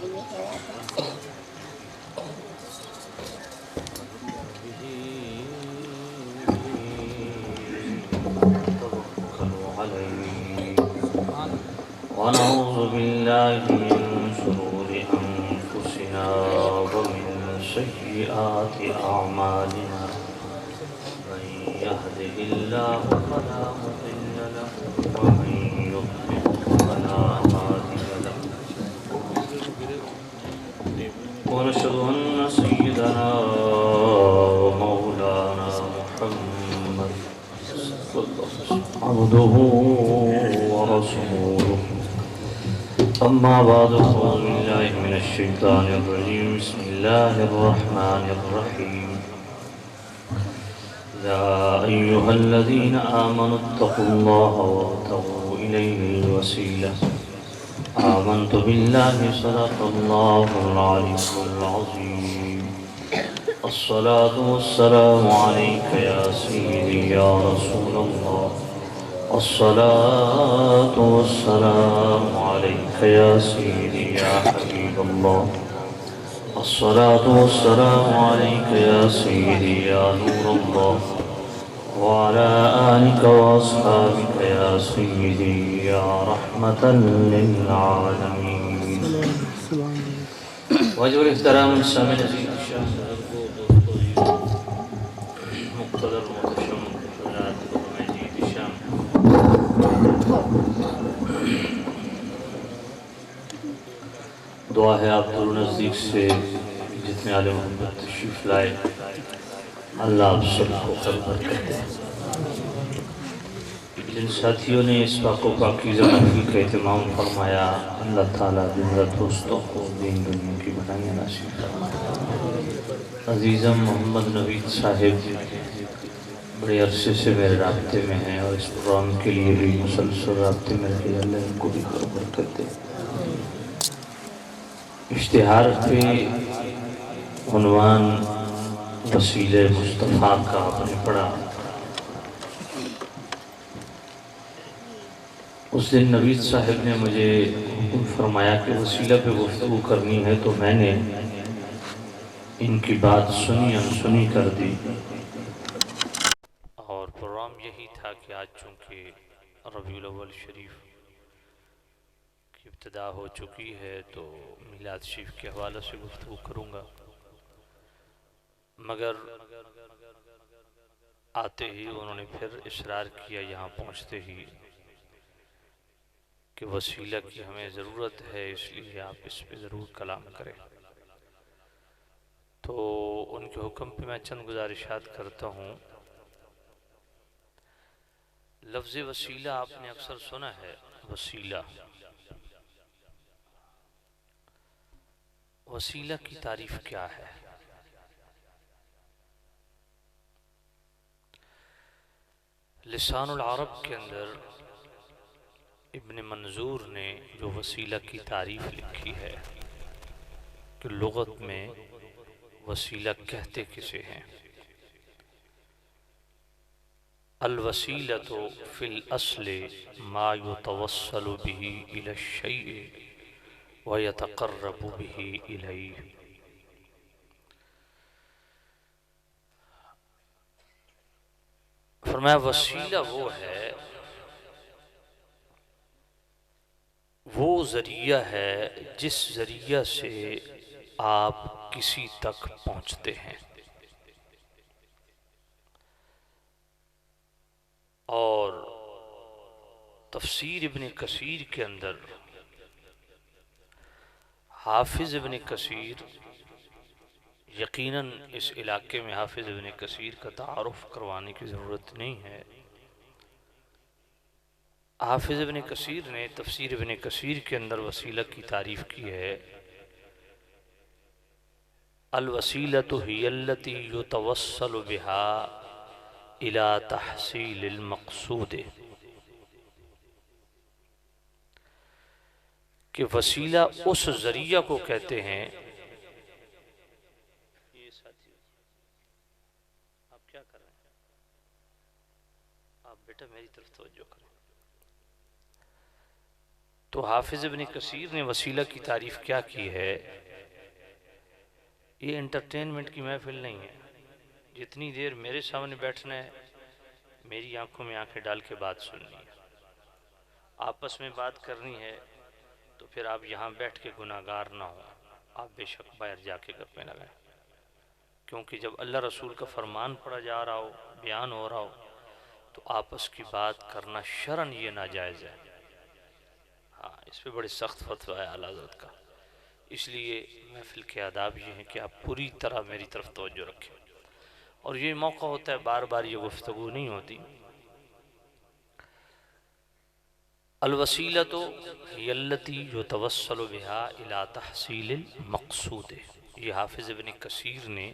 ونعوذ بالله من شرور أنفسنا ومن سيئات أعمالنا من يهده الله فلا مضل له ومن يضلل فلا هادي له ونشهد أن سيدنا ومولانا محمد عبده ورسوله. أما بعد أعوذ بالله من الشيطان الرجيم. بسم الله الرحمن الرحيم. يا أيها الذين آمنوا اتقوا الله وابتغوا إليه الوسيلة. آمنت بالله صدق الله العلي العظيم. الصلاة والسلام عليك يا سيدي يا رسول الله. الصلاة والسلام عليك يا سيدي يا حبيب الله. الصلاة والسلام عليك يا سيدي يا نور الله، وعلى آلك وأصحابك يا سيدي يا رحمة للعالمين. وجه الاحترام السامع عزيز الشام مقتدر محتشم حضرات مجید الشام، دعا ہے آپ دور نزدیک سے جتنے عالم محمد تشریف لائے، اللہ آپ سب کو خیر برکت دے. جن ساتھیوں نے اس پاک و پاکیزہ محفل کا اہتمام فرمایا، اللہ تعالیٰ زندہ دوستوں کو دین دنیا کی بھلائیاں نصیب فرمائے. عزیزم محمد نوید صاحب بڑے عرصے سے میرے رابطے میں ہیں اور اس پروگرام کے لیے بھی مسلسل رابطے میں رہے، اللہ ان کو بھی خیر برکت دے. اشتہار پہ عنوان وسیلہ مصطفیٰ کا آپ نے پڑھا. اس دن نوید صاحب نے مجھے حکم فرمایا کہ وسیلہ پہ گفتگو کرنی ہے، تو میں نے ان کی بات سنی انسنی کر دی. اور پروگرام یہی تھا کہ آج چونکہ ربیع الاول شریف کی ابتدا ہو چکی ہے تو میلاد شریف کے حوالے سے گفتگو کروں گا، مگر آتے ہی انہوں نے پھر اصرار کیا یہاں پہنچتے ہی کہ وسیلہ کی ہمیں ضرورت ہے، اس لیے آپ اس پہ ضرور کلام کریں. تو ان کے حکم پہ میں چند گزارشات کرتا ہوں. لفظ وسیلہ آپ نے اکثر سنا ہے. وسیلہ وسیلہ کی تعریف کیا ہے؟ لسان العرب کے اندر ابن منظور نے جو وسیلہ کی تعریف لکھی ہے کہ لغت میں وسیلہ کہتے کسے ہیں. الوسیلۃ فی الاصل ما یتوصل به الی الشیء ویتقرب به الیہ. فرمایا وسیلہ وہ ہے، وہ ذریعہ ہے جس ذریعہ سے آپ کسی تک پہنچتے ہیں. اور تفسیر ابن کثیر کے اندر حافظ ابن کثیر، یقیناً اس علاقے میں حافظ ابن کثیر کا تعارف کروانے کی ضرورت نہیں ہے. حافظ ابن کثیر نے تفسیر ابن کثیر کے اندر وسیلہ کی تعریف کی ہے. الوسیلۃ ہی التی یتوصل بہا الی تحصیل المقصود، کہ وسیلہ اس ذریعہ کو کہتے ہیں. یہ ساتھی آپ کیا کر رہے ہیں؟ آپ بیٹا میری طرف توجہ کریں. تو تو حافظ ابن کثیر نے وسیلہ کی تعریف کیا کی ہے؟ یہ انٹرٹینمنٹ کی محفل نہیں ہے، جتنی دیر میرے سامنے بیٹھنا ہے میری آنکھوں میں آنکھیں ڈال کے بات سننی ہے، آپس میں بات کرنی ہے تو پھر آپ یہاں بیٹھ کے گناہگار نہ ہو، آپ بے شک باہر جا کے گپیں لگائیں، کیونکہ جب اللہ رسول کا فرمان پڑھا جا رہا ہو، بیان ہو رہا ہو، تو آپس کی بات کرنا شرعاً یہ ناجائز ہے۔ ہاں، اس پہ بڑی سخت فتویٰ ہے اعلیٰ حضرت کا، اس لیے محفل کے آداب یہ ہیں کہ آپ پوری طرح میری طرف توجہ رکھیں، اور یہ موقع ہوتا ہے، بار بار یہ گفتگو نہیں ہوتی۔ الوسیلۃ ہی التی یتوسل بہا الی تحصیل المقصود، یہ حافظ ابن کثیر نے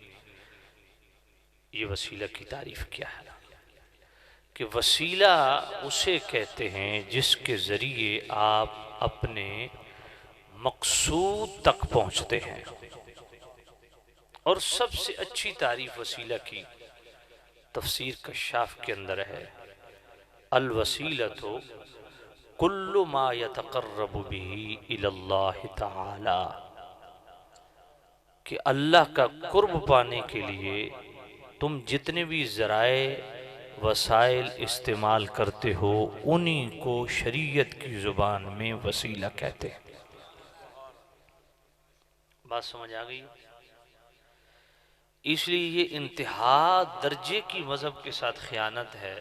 یہ وسیلہ کی تعریف کیا ہے کہ وسیلہ اسے کہتے ہیں جس کے ذریعے آپ اپنے مقصود تک پہنچتے ہیں، اور سب سے اچھی تعریف وسیلہ کی تفسیر کشاف کے اندر ہے، الوسیلۃ کل ما یتقرب به الی اللہ تعالی، کہ اللہ کا قرب پانے کے لیے تم جتنے بھی ذرائع وسائل استعمال کرتے ہو انہی کو شریعت کی زبان میں وسیلہ کہتے ہیں۔ بات سمجھ آ گئی؟ اس لیے یہ انتہا درجے کی مذہب کے ساتھ خیانت ہے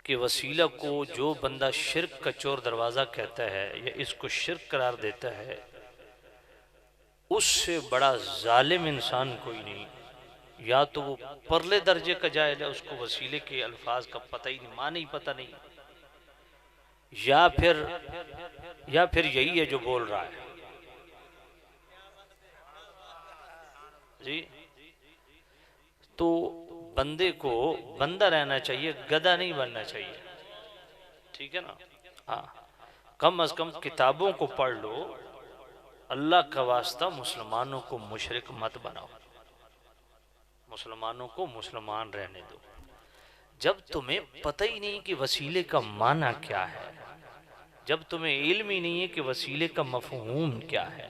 کہ وسیلہ کو جو بندہ شرک کا چور دروازہ کہتا ہے یا اس کو شرک قرار دیتا ہے، اس سے بڑا ظالم انسان کوئی نہیں، یا تو وہ پرلے درجے کا جاہل ہے، اس کو وسیلے کے الفاظ کا پتہ ہی نہیں، معنی ہی پتہ نہیں، یا پھر یہی ہے جو بول رہا ہے جی۔ تو بندے کو بندہ رہنا چاہیے، گدھا نہیں بننا چاہیے، ٹھیک ہے نا؟ ہاں، کم از کم کتابوں کو پڑھ لو، اللہ کا واسطہ مسلمانوں کو مشرک مت بناؤ، مسلمانوں کو مسلمان رہنے دو۔ جب تمہیں پتہ ہی نہیں کہ وسیلے کا معنی کیا ہے، جب تمہیں علم ہی نہیں ہے کہ وسیلے کا مفہوم کیا ہے،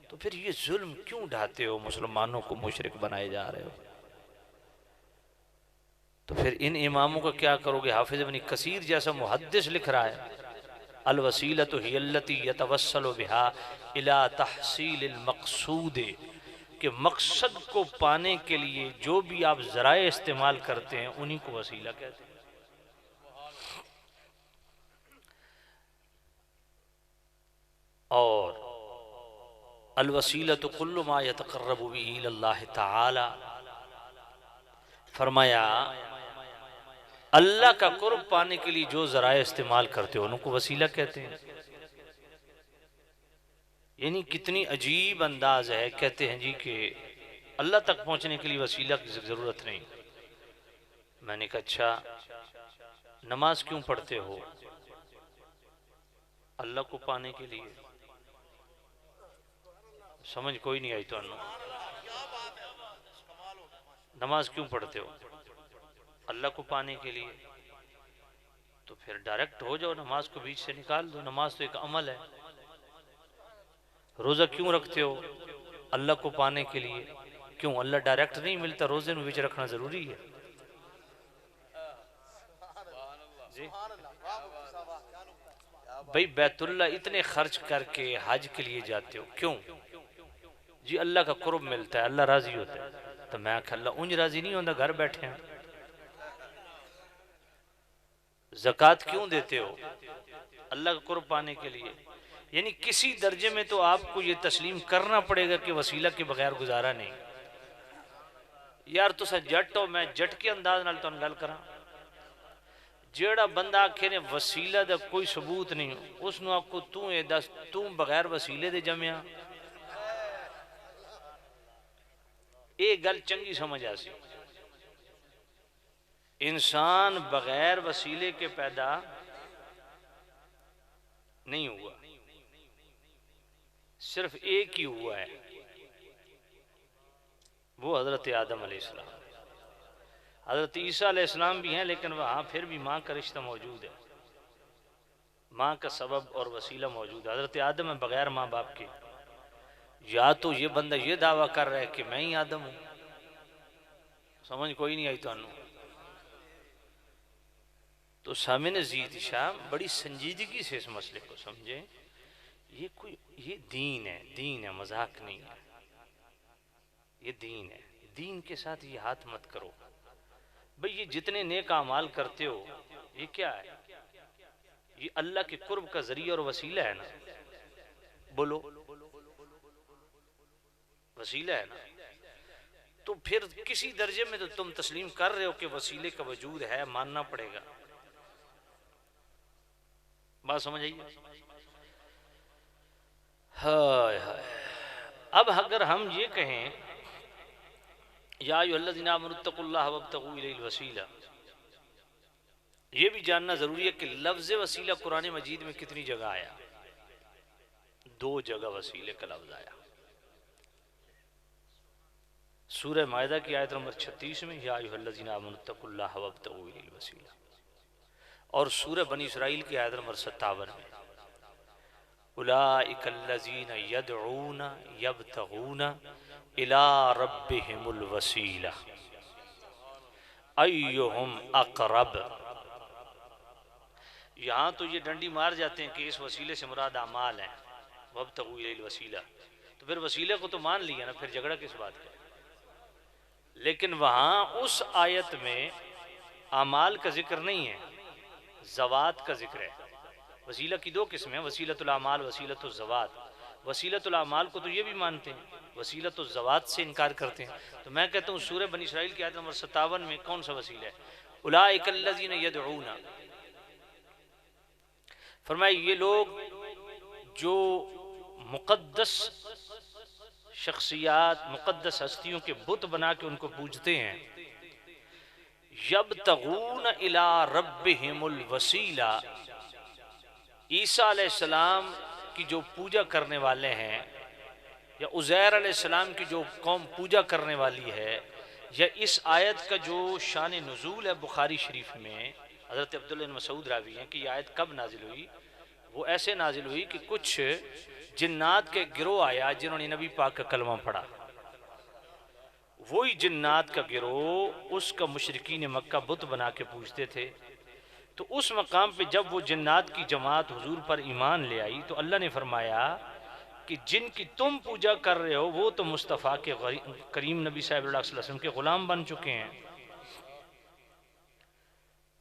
تو پھر یہ ظلم کیوں ڈھاتے ہو، مسلمانوں کو مشرک بنائے جا رہے ہو؟ تو پھر ان اماموں کا کیا کرو گے؟ حافظ ابن کثیر جیسا محدث لکھ رہا ہے الوسیلۃ ہی التی یتوسل بہا الی تحصیل المقصود، کہ مقصد کو پانے کے لیے جو بھی آپ ذرائع استعمال کرتے ہیں انہی کو وسیلہ کہتے ہیں۔ اور الوسیلۃ کل ما یتقرب به الی اللہ تعالی، فرمایا اللہ کا قرب پانے کے لیے جو ذرائع استعمال کرتے ہو ان کو وسیلہ کہتے ہیں۔ یعنی کتنی عجیب انداز ہے، کہتے ہیں جی کہ اللہ تک پہنچنے کے لیے وسیلہ کی ضرورت نہیں۔ میں نے کہا اچھا نماز کیوں پڑھتے ہو؟ اللہ کو پانے کے لیے۔ سمجھ کوئی نہیں آئی تو نماز کیوں پڑھتے ہو؟ اللہ کو پانے کے لیے۔ تو پھر ڈائریکٹ ہو جاؤ، نماز کو بیچ سے نکال دو، نماز تو ایک عمل ہے۔ روزہ کیوں رکھتے ہو؟ اللہ کو پانے کے لیے۔ کیوں اللہ ڈائریکٹ نہیں ملتا، روزے میں بیچ رکھنا ضروری ہے جی؟ بھئی بیت اللہ اتنے خرچ کر کے حج کے لیے جاتے ہو، کیوں؟ جی اللہ کا قرب ملتا ہے، اللہ راضی ہوتا ہے۔ تو میں کہا اللہ انج راضی نہیں ہوتا، گھر بیٹھے ہیں۔ زکوٰۃ کیوں دیتے ہو؟ اللہ کا قرب پانے کے لیے۔ یعنی کسی درجے میں تو آپ کو یہ تسلیم کرنا پڑے گا کہ وسیلہ کے بغیر گزارا نہیں۔ یار تو سا جٹ ہو، میں جٹ کے انداز نال تو گل کراں۔ جیڑا بندہ آکھے نے وسیلہ دا کوئی ثبوت نہیں، اس نو آکھو تو اے دس تو بغیر وسیلے دے جمعیا، اے گل چنگی سمجھ آسی۔ انسان بغیر وسیلے کے پیدا نہیں ہوا، صرف ایک ہی ہوا ہے، وہ حضرت آدم علیہ السلام۔ حضرت عیسیٰ علیہ السلام بھی ہیں لیکن وہاں پھر بھی ماں کا رشتہ موجود ہے، ماں کا سبب اور وسیلہ موجود ہے. حضرت آدم ہے بغیر ماں باپ کے. یا تو یہ بندہ یہ دعویٰ کر رہا ہے کہ میں ہی آدم ہوں. سمجھ کوئی نہیں آئی تو انہوں. تو سامعین عزیز شاہ بڑی سنجیدگی سے اس مسئلے کو سمجھیں. یہ دین ہے, مذاق نہیں ہے. یہ دین ہے. دین کے ساتھ یہ ہاتھ مت کرو بھئی. یہ جتنے نیک اعمال کرتے ہو یہ کیا ہے؟ یہ اللہ کے قرب کا ذریعہ اور وسیلہ ہے نا. بولو وسیلہ ہے نا. تو پھر کسی درجے میں تو تم تسلیم کر رہے ہو کہ وسیلے کا وجود ہے, ماننا پڑے گا. بات سمجھ آئیے؟ ہائے ہائے. اب اگر ہم یہ کہیں یا ایھا الذین آمنوا اتقوا اللہ وابتغوا الیہ الوسیلہ, یہ بھی جاننا ضروری ہے کہ لفظ وسیلہ قرآن مجید میں کتنی جگہ آیا؟ 2 جگہ وسیلے کا لفظ آیا. سورہ مائدہ کی آیت نمبر 36 میں یا ایھا الذین آمنوا اتقوا اللہ وابتغوا الیہ الوسیلہ, اور سورہ بنی اسرائیل کی آیت نمبر 57 میں اولئک الذین یدعون یبتغون الی ربہم الوسیلہ ایہم اقرب. یہاں تو یہ ڈنڈی مار جاتے ہیں کہ اس وسیلے سے مراد اعمال ہیں. وابتغوا الیہ الوسیلہ, تو پھر وسیلے کو تو مان لیا نا, پھر جھگڑا کس بات کا؟ لیکن وہاں اس آیت میں اعمال کا ذکر نہیں ہے, ذوات کا ذکر ہے. وسیلہ کی 2 قسمیں ہیں, وسیلۃ الاعمال, وسیلۃ الذوات. وسیلۃ الاعمال کو تو یہ بھی مانتے ہیں, وسیلۃ الذوات سے انکار کرتے ہیں. تو میں کہتا ہوں سورہ بنی اسرائیل کی آیت نمبر 57 میں کون سا وسیلہ ہے؟ اولئک الذین یدعون. فرمایا یہ لوگ جو مقدس شخصیات, مقدس ہستیوں کے بت بنا کے ان کو پوجتے ہیں, یبتغون الی ربہم الوسیلہ, عیسیٰ علیہ السلام کی جو پوجا کرنے والے ہیں, یا عزیر علیہ السلام کی جو قوم پوجا کرنے والی ہے, یا اس آیت کا جو شان نزول ہے بخاری شریف میں, حضرت عبداللہ بن مسعود راوی ہیں کہ یہ آیت کب نازل ہوئی. وہ ایسے نازل ہوئی کہ کچھ جنات کے گروہ آیا جنہوں نے نبی پاک کا کلمہ پڑھا. وہی جنات کا گروہ اس کا مشرکین مکہ بت بنا کے پوجتے تھے. تو اس مقام پہ جب وہ جنات کی جماعت حضور پر ایمان لے آئی تو اللہ نے فرمایا کہ جن کی تم پوجا کر رہے ہو وہ تو مصطفیٰ کے کریم نبی صلی اللہ علیہ وسلم کے غلام بن چکے ہیں.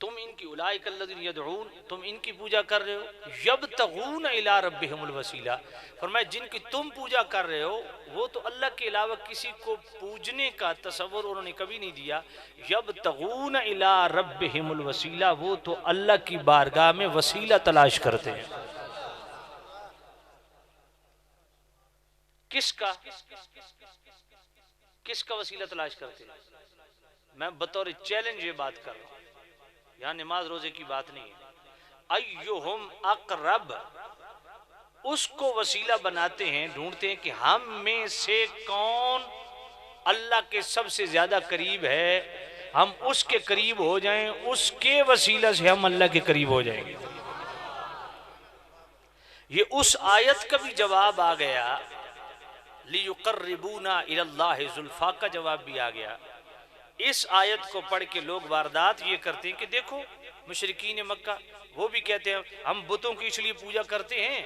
تم ان کی اولئک الذین یدعون, تم ان کی پوجا کر رہے ہو. یبتغون الی ربہم الوسیلہ, فرمایا جن کی تم پوجا کر رہے ہو وہ تو اللہ کے علاوہ کسی کو پوجنے کا تصور انہوں نے کبھی نہیں دیا. یبتغون الی ربہم الوسیلہ, وہ تو اللہ کی بارگاہ میں وسیلہ تلاش کرتے ہیں. کس کا وسیلہ تلاش کرتے ہیں؟ میں بطور چیلنج یہ بات کر رہا ہوں, یہاں نماز روزے کی بات نہیں ہے. ایہم اقرب, اس کو وسیلہ بناتے ہیں, ڈھونڈتے ہیں کہ ہم میں سے کون اللہ کے سب سے زیادہ قریب ہے, ہم اس کے قریب ہو جائیں, اس کے وسیلہ سے ہم اللہ کے قریب ہو جائیں گے. یہ اس آیت کا بھی جواب آ گیا, لیقربونا الی اللہ زلفیٰ کا جواب بھی آ گیا. اس آیت کو پڑھ کے لوگ واردات یہ کرتے ہیں کہ دیکھو مشرکین مکہ وہ بھی کہتے ہیں ہم بتوں کی اس لیے پوجا کرتے ہیں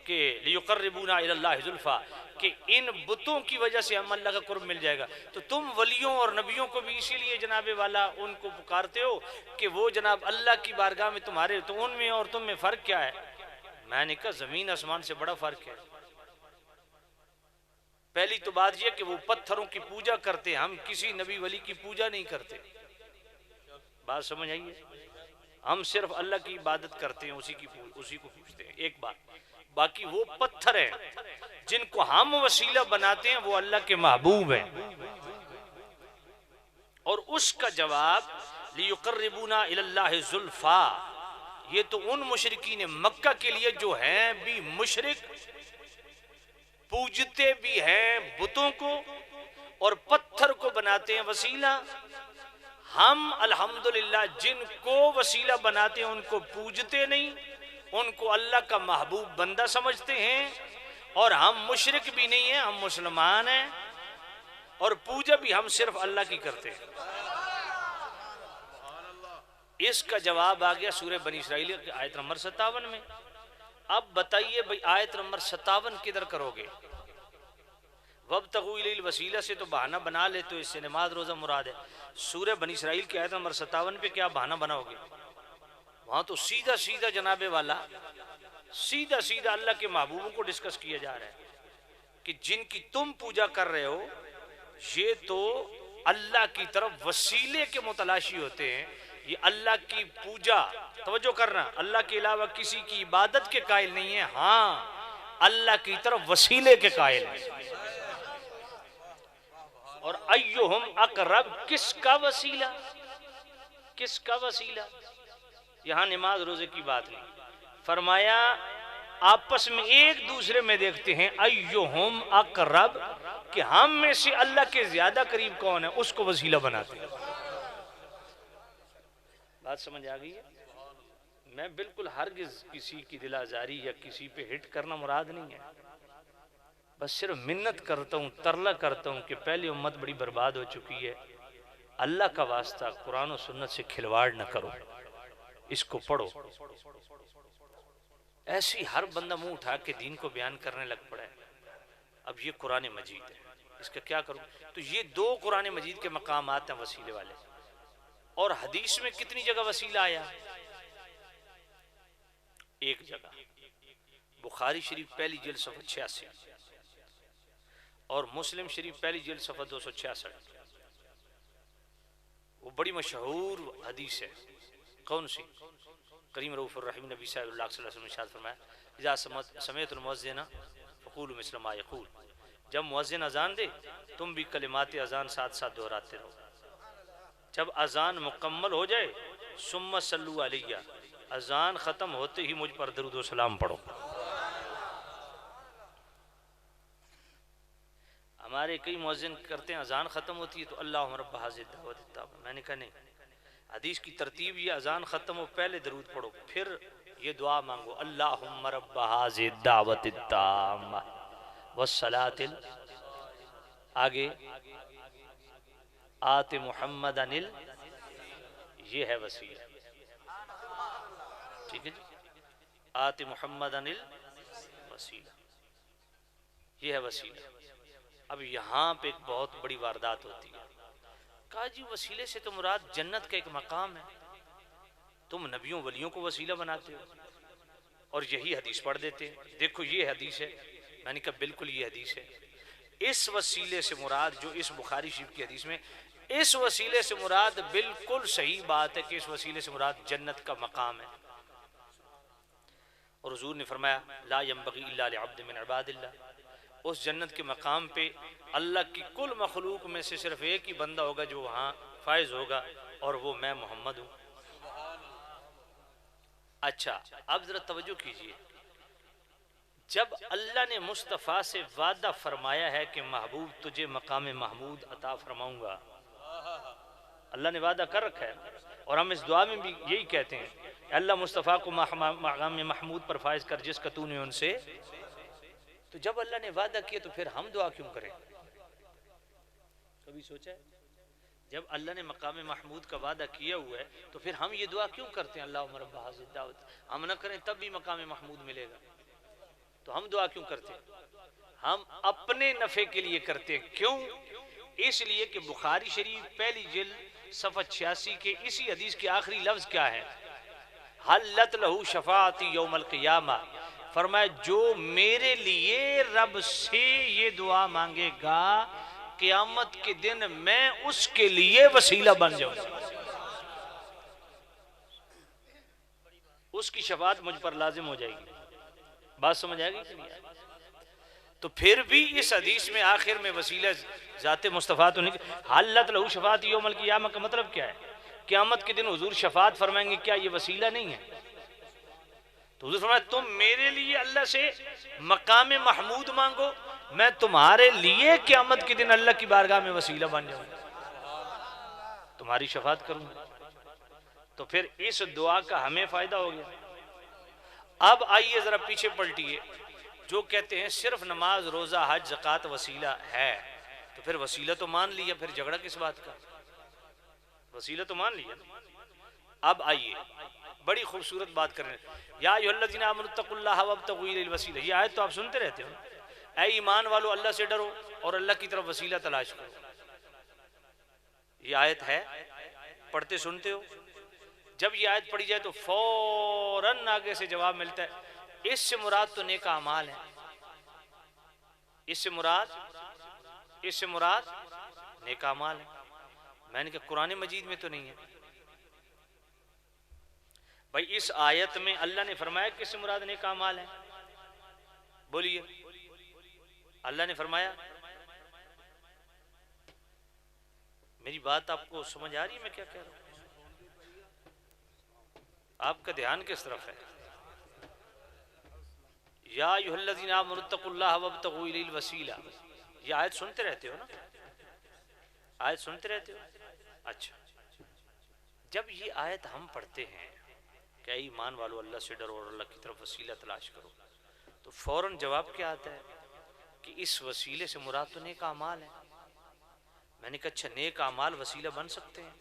کہ لیقربونا الی اللہ زلفیٰ, کہ ان بتوں کی وجہ سے ہم اللہ کا قرب مل جائے گا. تو تم ولیوں اور نبیوں کو بھی اسی لیے جناب والا ان کو پکارتے ہو کہ وہ جناب اللہ کی بارگاہ میں تمہارے, تو ان میں اور تم میں فرق کیا ہے؟ میں نے کہا زمین آسمان سے بڑا فرق ہے. پہلی تو بات یہ کہ وہ پتھروں کی پوجا کرتے ہیں, ہم کسی نبی ولی کی پوجا نہیں کرتے. بات سمجھ آئیے؟ ہم صرف اللہ کی عبادت کرتے ہیں, اسی کو پوجتے ہیں. ایک بات. باقی وہ پتھر ہیں جن کو ہم وسیلہ بناتے ہیں وہ اللہ کے محبوب ہیں. اور اس کا جواب لیقربونا الی اللہ زلفیٰ, یہ تو ان مشرکین مکہ کے لیے جو ہیں بھی مشرک, پوجتے بھی ہیں بتوں کو اور پتھر کو بناتے ہیں وسیلہ. ہم الحمدللہ جن کو وسیلہ بناتے ہیں ان کو پوجتے نہیں, ان کو اللہ کا محبوب بندہ سمجھتے ہیں، اور ہم مشرک بھی نہیں ہیں، ہم مسلمان ہیں، اور پوجا بھی ہم صرف اللہ کی کرتے ہیں۔ اس کا جواب آ گیا سورہ بنی اسرائیل کی آیت نمبر 57 میں۔ اب بتائیے بھئی آیت نمبر 57 کدھر کرو گے؟ وَابْتَغُوا إِلَيْهِ الْوَسِيلَةَ سے تو بہانہ بنا لے، تو اس سے نماز روزہ مراد ہے۔ سورہ بنی اسرائیل کی آیت نمبر 57 پہ کیا بہانہ بناؤ گے؟ وہاں تو سیدھا سیدھا جناب والا سیدھا سیدھا اللہ کے محبوبوں کو ڈسکس کیا جا رہا ہے کہ جن کی تم پوجا کر رہے ہو یہ تو اللہ کی طرف وسیلے کے متلاشی ہوتے ہیں، یہ اللہ کی پوجا، توجہ کرنا، اللہ کے علاوہ کسی کی عبادت کے قائل نہیں ہے، ہاں اللہ کی طرف وسیلے کے قائل ہیں۔ اور ایہم اقرب، کس کا وسیلہ؟ کس کا وسیلہ؟ یہاں نماز روزے کی بات نہیں، فرمایا آپس میں ایک دوسرے میں دیکھتے ہیں ایہم اقرب، کہ ہم میں سے اللہ کے زیادہ قریب کون ہے، اس کو وسیلہ بناتے ہیں۔ بات سمجھ آ گئی ہے؟ میں بالکل ہرگز کسی کی دل آزاری یا کسی پہ ہٹ کرنا مراد نہیں ہے، بس صرف منت کرتا ہوں، ترلا کرتا ہوں کہ پہلی امت بڑی برباد ہو چکی ہے، اللہ کا واسطہ قرآن و سنت سے کھلواڑ نہ کرو، اس کو پڑھو۔ ایسی ہر بندہ منہ اٹھا کے دین کو بیان کرنے لگ پڑا ہے۔ اب یہ قرآن مجید ہے، اس کا کیا کروں؟ تو یہ دو قرآن مجید کے مقامات ہیں وسیلے والے، اور حدیث میں کتنی جگہ وسیلہ آیا؟ ایک جگہ، بخاری شریف پہلی جلد صفحہ 86 اور مسلم شریف پہلی جلد صفحہ 266، وہ بڑی مشہور حدیث ہے۔ کون سی؟ کریم رؤوف الرحیم نبی صلی اللہ علیہ وسلم نے ارشاد فرمایا اذا سمعت المؤذن فقولوا مثل ما یقول، جب مؤذن اذان دے تم بھی کلمات اذان ساتھ ساتھ دہراتے رہو، جب اذان مکمل ہو جائے ثم صلوا علیہ، اذان ختم ہوتے ہی مجھ پر درود و سلام پڑھو۔ ہمارے کئی مؤذن کرتے ہیں اذان ختم ہوتی ہے تو اللہم رب ھذہ الدعوۃ التامہ، میں نے کہا نہیں، حدیث کی ترتیب یہ اذان ختم ہو پہلے درود پڑھو، پھر یہ دعا مانگو اللہم رب ھذہ الدعوۃ التامہ والصلاۃ آگے آت محمدًا یہ ہے وسیلہ، ٹھیک ہے جی، آت محمدً الوسیلہ، یہ ہے وسیلہ۔ اب یہاں پہ ایک بہت بڑی واردات ہوتی ہے، کہا جی وسیلے سے تو مراد جنت کا ایک مقام ہے، تم نبیوں ولیوں کو وسیلہ بناتے ہو اور یہی حدیث پڑھ دیتے ہیں، دیکھو یہ حدیث ہے، میں نے کہا بالکل یہ حدیث ہے۔ اس وسیلے سے مراد جو اس بخاری شریف کی حدیث میں، اس وسیلے سے مراد بالکل صحیح بات ہے کہ اس وسیلے سے مراد جنت کا مقام ہے، اور حضور نے فرمایا لا ينبغي الا لعبد من عباد اللہ، اس جنت کے مقام پہ اللہ کی کل مخلوق میں سے صرف ایک ہی بندہ ہوگا جو وہاں فائز ہوگا، اور وہ میں محمد ہوں۔ اچھا اب ذرا توجہ کیجئے، جب اللہ نے مصطفیٰ سے وعدہ فرمایا ہے کہ محبوب تجھے مقام محمود عطا فرماؤں گا، اللہ نے وعدہ کر رکھا ہے، اور ہم اس دعا میں بھی یہی کہتے ہیں کہ اللہ مصطفیٰ کو مقام محمود پر فائز کر جس کا تو نے ان سے، تو جب اللہ نے وعدہ کیا تو پھر ہم دعا کیوں کریں؟ کبھی سوچا ہے؟ جب اللہ نے مقام محمود کا وعدہ کیا ہوا ہے تو پھر ہم یہ دعا کیوں کرتے ہیں اللہم رب ھذہ الدعوۃ؟ ہم نہ کریں تب بھی مقام محمود ملے گا، تو ہم دعا کیوں کرتے ہیں؟ ہم اپنے نفع کے لیے کرتے ہیں، کیوں؟ اس لیے کہ بخاری شریف پہلی جلد صفحہ 86 کے اسی حدیث کے آخری لفظ کیا ہے؟ حلت لہو شفاعتی یوم القیامہ، فرمایا جو میرے لیے رب سے یہ دعا مانگے گا قیامت کے دن میں اس کے لیے وسیلہ بن جاؤں گا، اس کی شفاعت مجھ پر لازم ہو جائے گی۔ بات سمجھ آئے گی کہ نہیں؟ تو پھر بھی اس حدیث میں آخر میں وسیلہ ذات مصطفیٰ تو نہیں، حلت لہو شفاعت یوم القیامہ کا مطلب کیا ہے؟ قیامت کے دن حضور شفاعت فرمائیں گے، کیا یہ وسیلہ نہیں ہے؟ تو حضور فرمایا تم میرے لیے اللہ سے مقام محمود مانگو، میں تمہارے لیے قیامت کے دن اللہ کی بارگاہ میں وسیلہ بن جاؤں، تمہاری شفاعت کروں گا۔ تو پھر اس دعا کا ہمیں فائدہ ہو گیا۔ اب آئیے ذرا پیچھے پلٹیے، جو کہتے ہیں صرف نماز روزہ حج زکوٰۃ وسیلہ ہے، تو پھر وسیلہ تو مان لیا، پھر جھگڑا کس بات کا؟ وسیلہ تو مان لیا۔ اب آئیے بڑی خوبصورت بات کر رہے ہیں، یا ایھا الذین آمنوا اتقوا اللہ وابتغوا الیہ الوسیلہ، یہ آیت تو آپ سنتے رہتے ہو، اے ایمان والو اللہ سے ڈرو اور اللہ کی طرف وسیلہ تلاش کرو، یہ آیت ہے، پڑھتے سنتے ہو۔ جب یہ آیت پڑھی جائے تو فوراً آگے سے جواب ملتا ہے اس سے مراد تو نیک اعمال ہیں، اس سے مراد نیک اعمال ہیں۔ میں نے کہا قرآن مجید میں تو نہیں ہے بھائی، اس آیت میں اللہ نے فرمایا کہ اس سے مراد نیک اعمال ہیں؟ بولیے، اللہ نے فرمایا؟ میری بات آپ کو سمجھ آ رہی ہے میں کیا کہہ رہا ہوں؟ آپ کا دھیان کس طرف ہے؟ یا ایھا الذین آمنوا اتقوا اللہ وابتغوا الیہ الوسیلہ، یہ آیت سنتے رہتے ہو نا؟ آیت سنتے رہتے ہو؟ اچھا، جب یہ آیت ہم پڑھتے ہیں کہ اے ایمان والو اللہ سے ڈرو اور اللہ کی طرف وسیلہ تلاش کرو، تو فوراً جواب کیا آتا ہے کہ اس وسیلے سے مراد تو نیک اعمال ہیں۔ میں نے کہا اچھا، نیک اعمال وسیلہ بن سکتے ہیں؟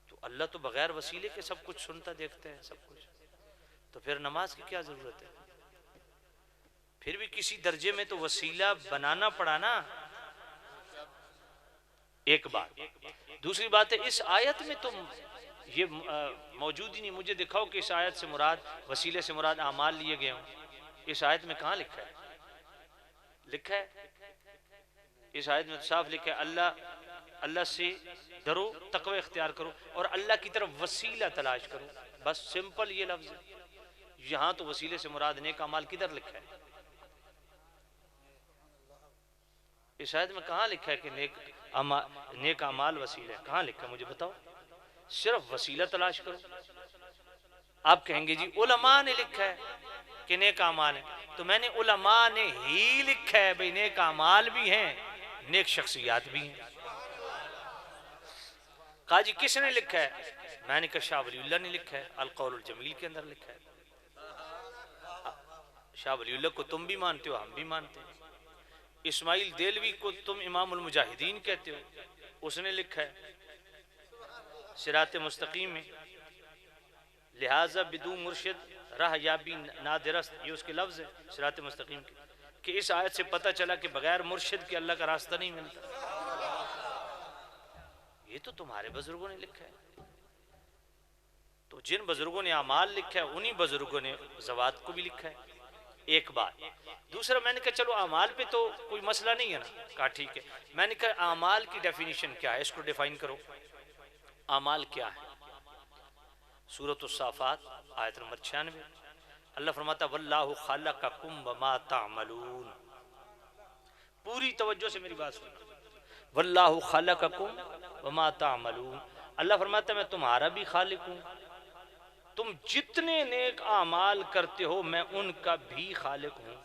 تو اللہ تو بغیر وسیلے کے سب کچھ سنتا دیکھتے ہیں، سب کچھ، تو پھر نماز کی کیا ضرورت ہے؟ پھر بھی کسی درجے میں تو وسیلہ بنانا پڑا نا، ایک بات۔ دوسری بات ہے اس آیت میں تو یہ موجود ہی نہیں، مجھے دکھاؤ کہ اس آیت سے مراد، وسیلے سے مراد اعمال لیے گئے ہوں، اس آیت میں کہاں لکھا ہے؟ لکھا ہے اس آیت میں صاف لکھا ہے اللہ سے ڈرو، تقوی اختیار کرو اور اللہ کی طرف وسیلہ تلاش کرو، بس سمپل یہ لفظ ہے۔ یہاں تو وسیلے سے مراد نیک اعمال کدھر لکھا ہے؟ اس آیت میں کہاں لکھا ہے کہ نیک اعمال وسیلہ ہے؟ کہاں لکھا ہے مجھے بتاؤ؟ صرف وسیلہ تلاش کرو۔ آپ کہیں گے جی علماء نے لکھا ہے کہ نیک اعمال ہیں، تو میں نے علماء نے ہی لکھا ہے بھئی نیک اعمال بھی ہیں، نیک شخصیات بھی ہیں۔ کہا جی کس نے لکھا ہے؟ میں نے کہا شاہ ولی اللہ نے لکھا ہے، القول الجمیل کے اندر لکھا ہے۔ شاہ ولی اللہ کو تم بھی مانتے ہو، ہم بھی مانتے ہیں۔ اسماعیل دیلوی کو تم امام المجاہدین کہتے ہو، اس نے لکھا ہے صراط مستقیم میں، لہٰذا بدو مرشد راہ یابی نادرست، یہ اس کے لفظ ہے صراط مستقیم کے، کہ اس آیت سے پتہ چلا کہ بغیر مرشد کے اللہ کا راستہ نہیں ملتا۔ یہ تو تمہارے بزرگوں نے لکھا ہے، تو جن بزرگوں نے اعمال لکھا ہے انہی بزرگوں نے ذوات کو بھی لکھا ہے، ایک بات۔ دوسرا میں نے کہا چلو اعمال پہ تو کوئی مسئلہ نہیں ہے نا، کہا ٹھیک ہے۔ میں نے کہا اعمال کی ڈیفینیشن کیا ہے، اس کو ڈیفائن کرو، اعمال کیا ہے؟ سورۃ الصافات آیت نمبر 96، اللہ فرماتا واللہ خلقکم وما تعملون، پوری توجہ سے میری بات سننا، واللہ خلقکم وما تعملون، اللہ فرماتا میں تمہارا بھی خالق ہوں، تم جتنے نیک اعمال کرتے ہو میں ان کا بھی خالق ہوں۔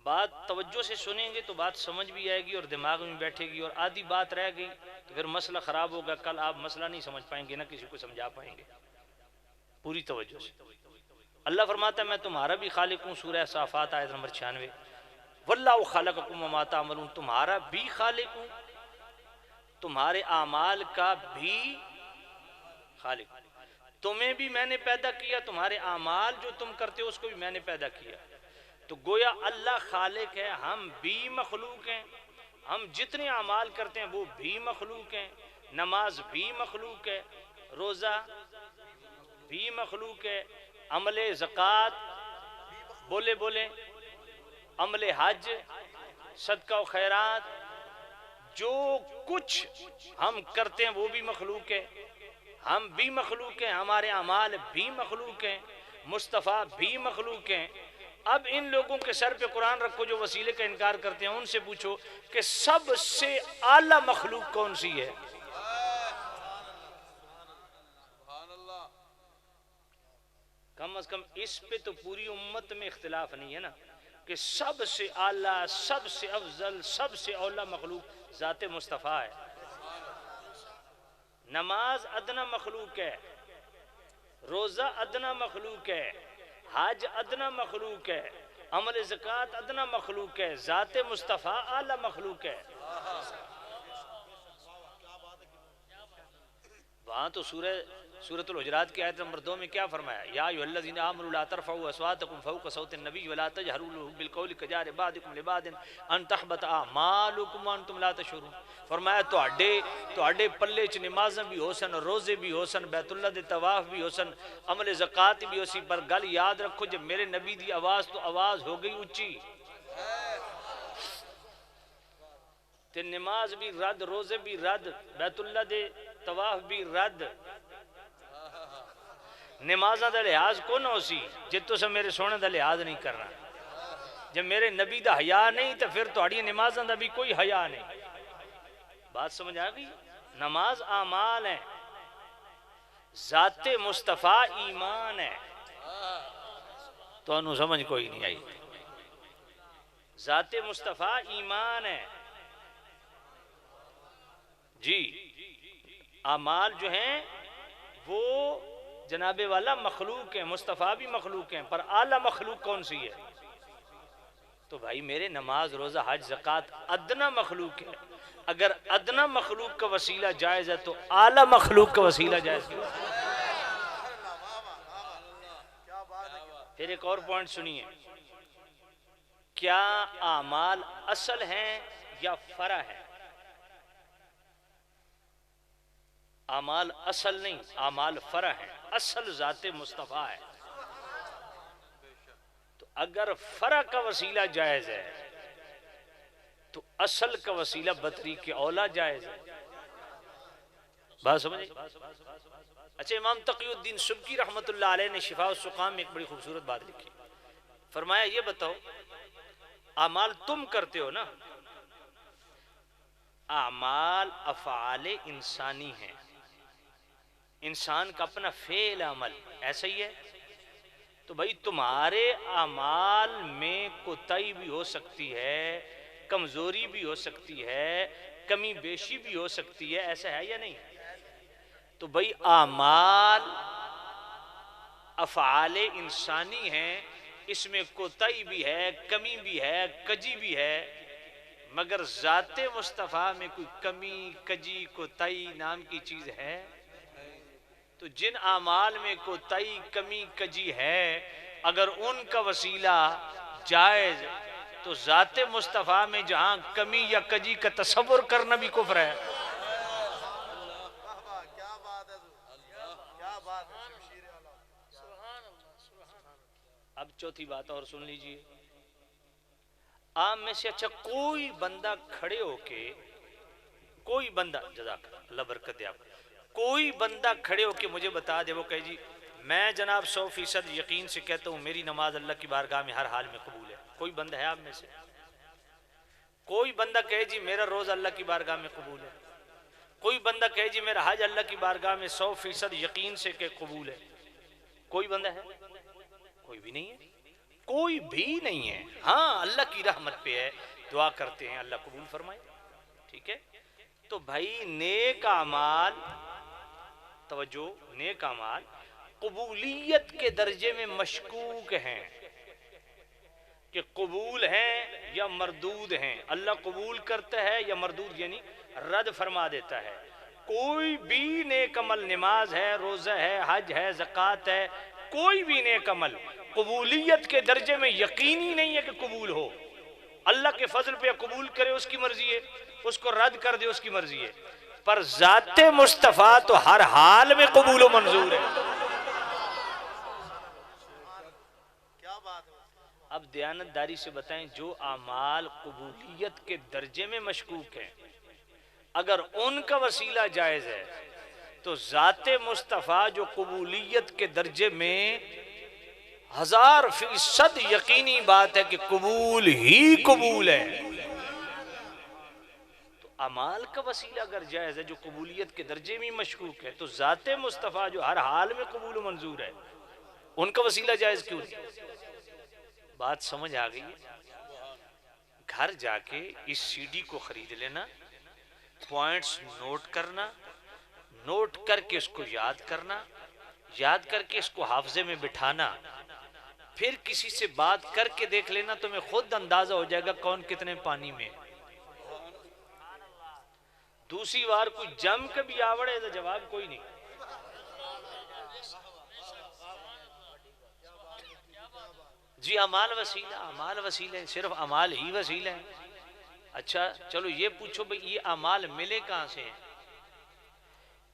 بات توجہ سے سنیں گے تو بات سمجھ بھی آئے گی اور دماغ میں بیٹھے گی، اور آدھی بات رہ گئی تو پھر مسئلہ خراب ہوگا، کل آپ مسئلہ نہیں سمجھ پائیں گے، نہ کسی کو سمجھا پائیں گے۔ پوری توجہ سے اللہ فرماتا ہے میں تمہارا بھی خالق ہوں، سورہ صافات آیت نمبر 96، واللہ خلقکم وما تعملون، تمہارا بھی خالق ہوں، تمہارے اعمال کا بھی خالق، تمہیں بھی میں نے پیدا کیا، تمہارے اعمال جو تم کرتے ہو اس کو بھی میں نے پیدا کیا۔ تو گویا اللہ خالق ہے، ہم بھی مخلوق ہیں، ہم جتنے اعمال کرتے ہیں وہ بھی مخلوق ہیں، نماز بھی مخلوق ہے، روزہ بھی مخلوق ہے، عمل زکوٰۃ بولے عمل حج، صدقہ و خیرات، جو کچھ ہم کرتے ہیں وہ بھی مخلوق ہے، ہم بھی مخلوق ہیں، ہمارے اعمال بھی مخلوق ہیں، مصطفیٰ بھی مخلوق ہیں۔ اب ان لوگوں کے سر پہ قرآن رکھو جو وسیلے کا انکار کرتے ہیں، ان سے پوچھو کہ سب سے اعلیٰ مخلوق کون سی ہے؟ کم از کم اس پہ تو پوری امت میں اختلاف نہیں ہے نا، کہ سب سے اعلیٰ، سب سے افضل، سب سے اولیٰ مخلوق ذات مصطفیٰ ہے۔ نماز ادنا مخلوق ہے، روزہ ادنا مخلوق ہے، حج ادنا مخلوق ہے، عمل زکوٰۃ ادنا مخلوق ہے، ذات مصطفیٰ اعلی مخلوق ہے۔ وہاں تو سورۃ الحجرات کی آیت نمبر 2 میں کیا فرمایا؟ یا ایھا الذین آمنوا لا ترفعوا اصواتکم فوق صوت النبی ولا تجہروا له بالقول کجہر بعضکم لبعض ان تحبط اعمالکم وانتم لا تشعرون۔ فرمایا تواڈے پلے چ نمازاں بھی ہو سن، روزے بھی ہو سن، بیت اللہ دے طواف بھی ہو سن، عمل زکوٰۃ بھی ہو سی، پر گل یاد رکھو جب میرے نبی دی آواز تو آواز ہو گئی اچھی تے نماز بھی رد، روزے بھی رد، بیت اللہ دے طواف بھی رد، نمازاں دا لحاظ کو نہ ہو سی جے تساں میرے سونے دا لحاظ نہیں کرنا۔ جب میرے نبی دا حیا نہیں تو پھر تہاڈی نمازاں دا بھی کوئی حیا نہیں۔ بات سمجھ آ گئی؟ نماز اعمال ہے، ذات مصطفیٰ ایمان ہے۔ تو انہوں سمجھ کوئی نہیں آئی۔ ذات مصطفیٰ ایمان ہے جی، اعمال جو ہیں وہ جناب والا مخلوق ہیں، مصطفیٰ بھی مخلوق ہیں، پر اعلیٰ مخلوق کون سی ہے؟ تو بھائی میرے نماز روزہ حج زکوٰۃ ادنا مخلوق ہے۔ اگر ادنا مخلوق کا وسیلہ جائز ہے تو اعلیٰ مخلوق کا وسیلہ جائز ہے۔ پھر ایک اور پوائنٹ سنیے، کیا اعمال اصل ہیں یا فرع ہیں؟ اعمال اصل نہیں، اعمال فرع ہیں، اصل ذات مصطفیٰ ہے۔ تو اگر فرع کا وسیلہ جائز ہے تو اصل کا وسیلہ بطریق اولا جائز ہے۔ بات سمجھے؟ اچھا، امام تقی الدین سبکی رحمت اللہ علیہ نے شفاء السقام میں ایک بڑی خوبصورت بات لکھی، فرمایا یہ بتاؤ اعمال تم کرتے ہو نا، اعمال افعال انسانی ہیں، انسان کا اپنا فعل عمل ایسا ہی ہے، تو بھائی تمہارے اعمال میں کوتاہی بھی ہو سکتی ہے، کمزوری بھی ہو سکتی ہے، کمی بیشی بھی ہو سکتی ہے، ایسا ہے یا نہیں؟ تو بھائی اعمال افعال انسانی ہیں، اس میں کوتاہی بھی ہے، کمی بھی ہے، کجی بھی ہے، مگر ذات مصطفیٰ میں کوئی کمی کجی کوتاہی نام کی چیز ہے؟ تو جن اعمال میں کوتاہی کمی کجی ہے اگر ان کا وسیلہ جائز تو ذات مصطفیٰ میں جہاں کمی یا کجی کا تصور کرنا بھی کفر ہے۔ اب چوتھی بات اور سن لیجئے، آپ میں سے اچھا کوئی بندہ کھڑے ہو کے، کوئی بندہ، جزاک اللہ برکت دے، آپ کوئی بندہ کھڑے ہو کے مجھے بتا دے، وہ کہے جی میں جناب 100% یقین سے کہتا ہوں میری نماز اللہ کی بارگاہ میں ہر حال میں قبول ہے، کوئی بندہ ہے آپ میں سے؟ کوئی بندہ کہے جی میرا روزہ اللہ کی بارگاہ میں قبول ہے، کوئی بندہ کہے جی میرا حج اللہ کی بارگاہ میں 100% یقین سے کہ قبول ہے، کوئی بندہ ہے؟ کوئی بھی نہیں ہے، کوئی بھی نہیں ہے۔ ہاں اللہ کی رحمت پہ ہے، دعا کرتے ہیں اللہ قبول فرمائے، ٹھیک ہے؟ تو بھائی نیک اعمال، توجہ، نیک اعمال قبولیت کے درجے میں مشکوک ہیں کہ قبول ہیں یا مردود ہیں، اللہ قبول کرتا ہے یا مردود یعنی رد فرما دیتا ہے۔ کوئی بھی نیک عمل، نماز ہے، روزہ ہے، حج ہے، زکوٰۃ ہے، کوئی بھی نیک عمل قبولیت کے درجے میں یقینی نہیں ہے کہ قبول ہو۔ اللہ کے فضل پہ قبول کرے اس کی مرضی ہے، اس کو رد کر دے اس کی مرضی ہے، پر ذات مصطفیٰ تو ہر حال میں قبول و منظور ہے۔ اب دیانت داری سے بتائیں، جو اعمال قبولیت کے درجے میں مشکوک ہیں اگر ان کا وسیلہ جائز ہے تو ذات مصطفیٰ جو قبولیت کے درجے میں 1000% یقینی بات ہے کہ قبول ہی قبول ہے، تو اعمال کا وسیلہ اگر جائز ہے جو قبولیت کے درجے میں مشکوک ہے تو ذات مصطفیٰ جو ہر حال میں قبول و منظور ہے ان کا وسیلہ جائز کیوں نہیں؟ بات سمجھ آ گئی ہے؟ گھر جا کے اس سی ڈی کو خرید لینا، پوائنٹس نوٹ کرنا، نوٹ کر کے اس کو یاد کرنا، یاد کر کے اس کو حافظے میں بٹھانا، پھر کسی سے بات کر کے دیکھ لینا، تمہیں خود اندازہ ہو جائے گا کون کتنے پانی میں۔ دوسری بار کوئی جم کے بھی آوڑے تو جواب کوئی نہیں۔ جی اعمال وسیلہ، اعمال وسیلہ ہیں، صرف اعمال ہی وسیلہ ہیں۔ اچھا چلو یہ پوچھو بھئی یہ اعمال ملے کہاں سے ہیں؟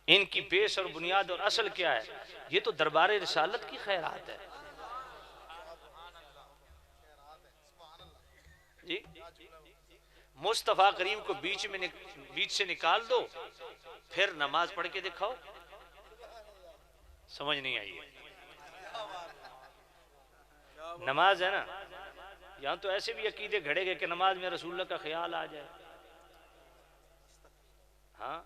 ان کی بیس اور بنیاد اور اصل کیا ہے؟ یہ تو دربار رسالت کی خیرات ہے جی۔ مصطفیٰ کریم کو بیچ سے نکال دو، پھر نماز پڑھ کے دکھاؤ، سمجھ نہیں آئی ہے۔ نماز ہے نا، یہاں تو ایسے بھی عقیدے گھڑے گئے کہ نماز میں رسول اللہ کا خیال آ جائے۔ ہاں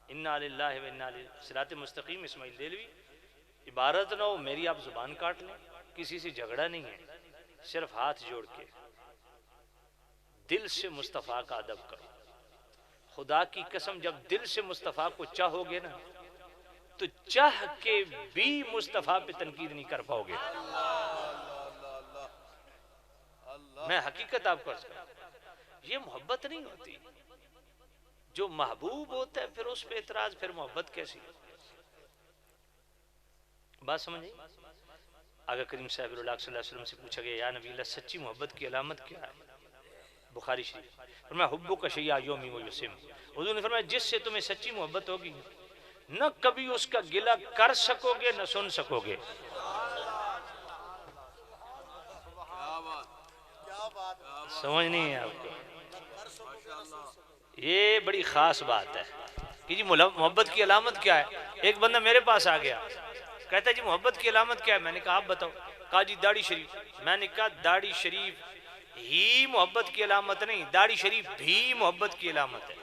انا للہ و انا الیہ، صراط مستقیم اسماعیل دہلوی، عبارت نہ ہو میری آپ زبان کاٹ لیں، کسی سے جھگڑا نہیں ہے، صرف ہاتھ جوڑ کے دل سے مصطفیٰ کا ادب کرو۔ خدا کی قسم جب دل سے مصطفیٰ کو چاہو گے نا تو چاہ کے بھی مصطفیٰ پہ تنقید نہیں کر پاؤ گے۔ میں حقیقت آپ کو عرض کرتا ہوں، یہ محبت نہیں ہوتی۔ جو محبوب ہوتا ہے پھر اس پہ اعتراض، پھر محبت کیسی؟ بات سمجھیں؟ آقا کریم صلی اللہ علیہ وسلم سے پوچھا گیا یا نبی اللہ سچی محبت کی علامت کیا ہے؟ بخاری شریف فرمایا حبک شیء یومی و یسم، حضور نے فرمایا جس سے تمہیں سچی محبت ہوگی نہ کبھی اس کا گلہ کر سکو گے نہ سن سکو گے۔ سمجھ نہیں ہے آپ کو؟ یہ بڑی خاص بات ہے کہ جی محبت کی علامت کیا ہے۔ ایک بندہ میرے پاس آ گیا کہتا ہے جی محبت کی علامت کیا ہے؟ میں نے کہا آپ بتاؤ۔ کہا جی داڑھی شریف۔ میں نے کہا داڑھی شریف ہی محبت کی علامت نہیں، داڑھی شریف بھی محبت کی علامت ہے۔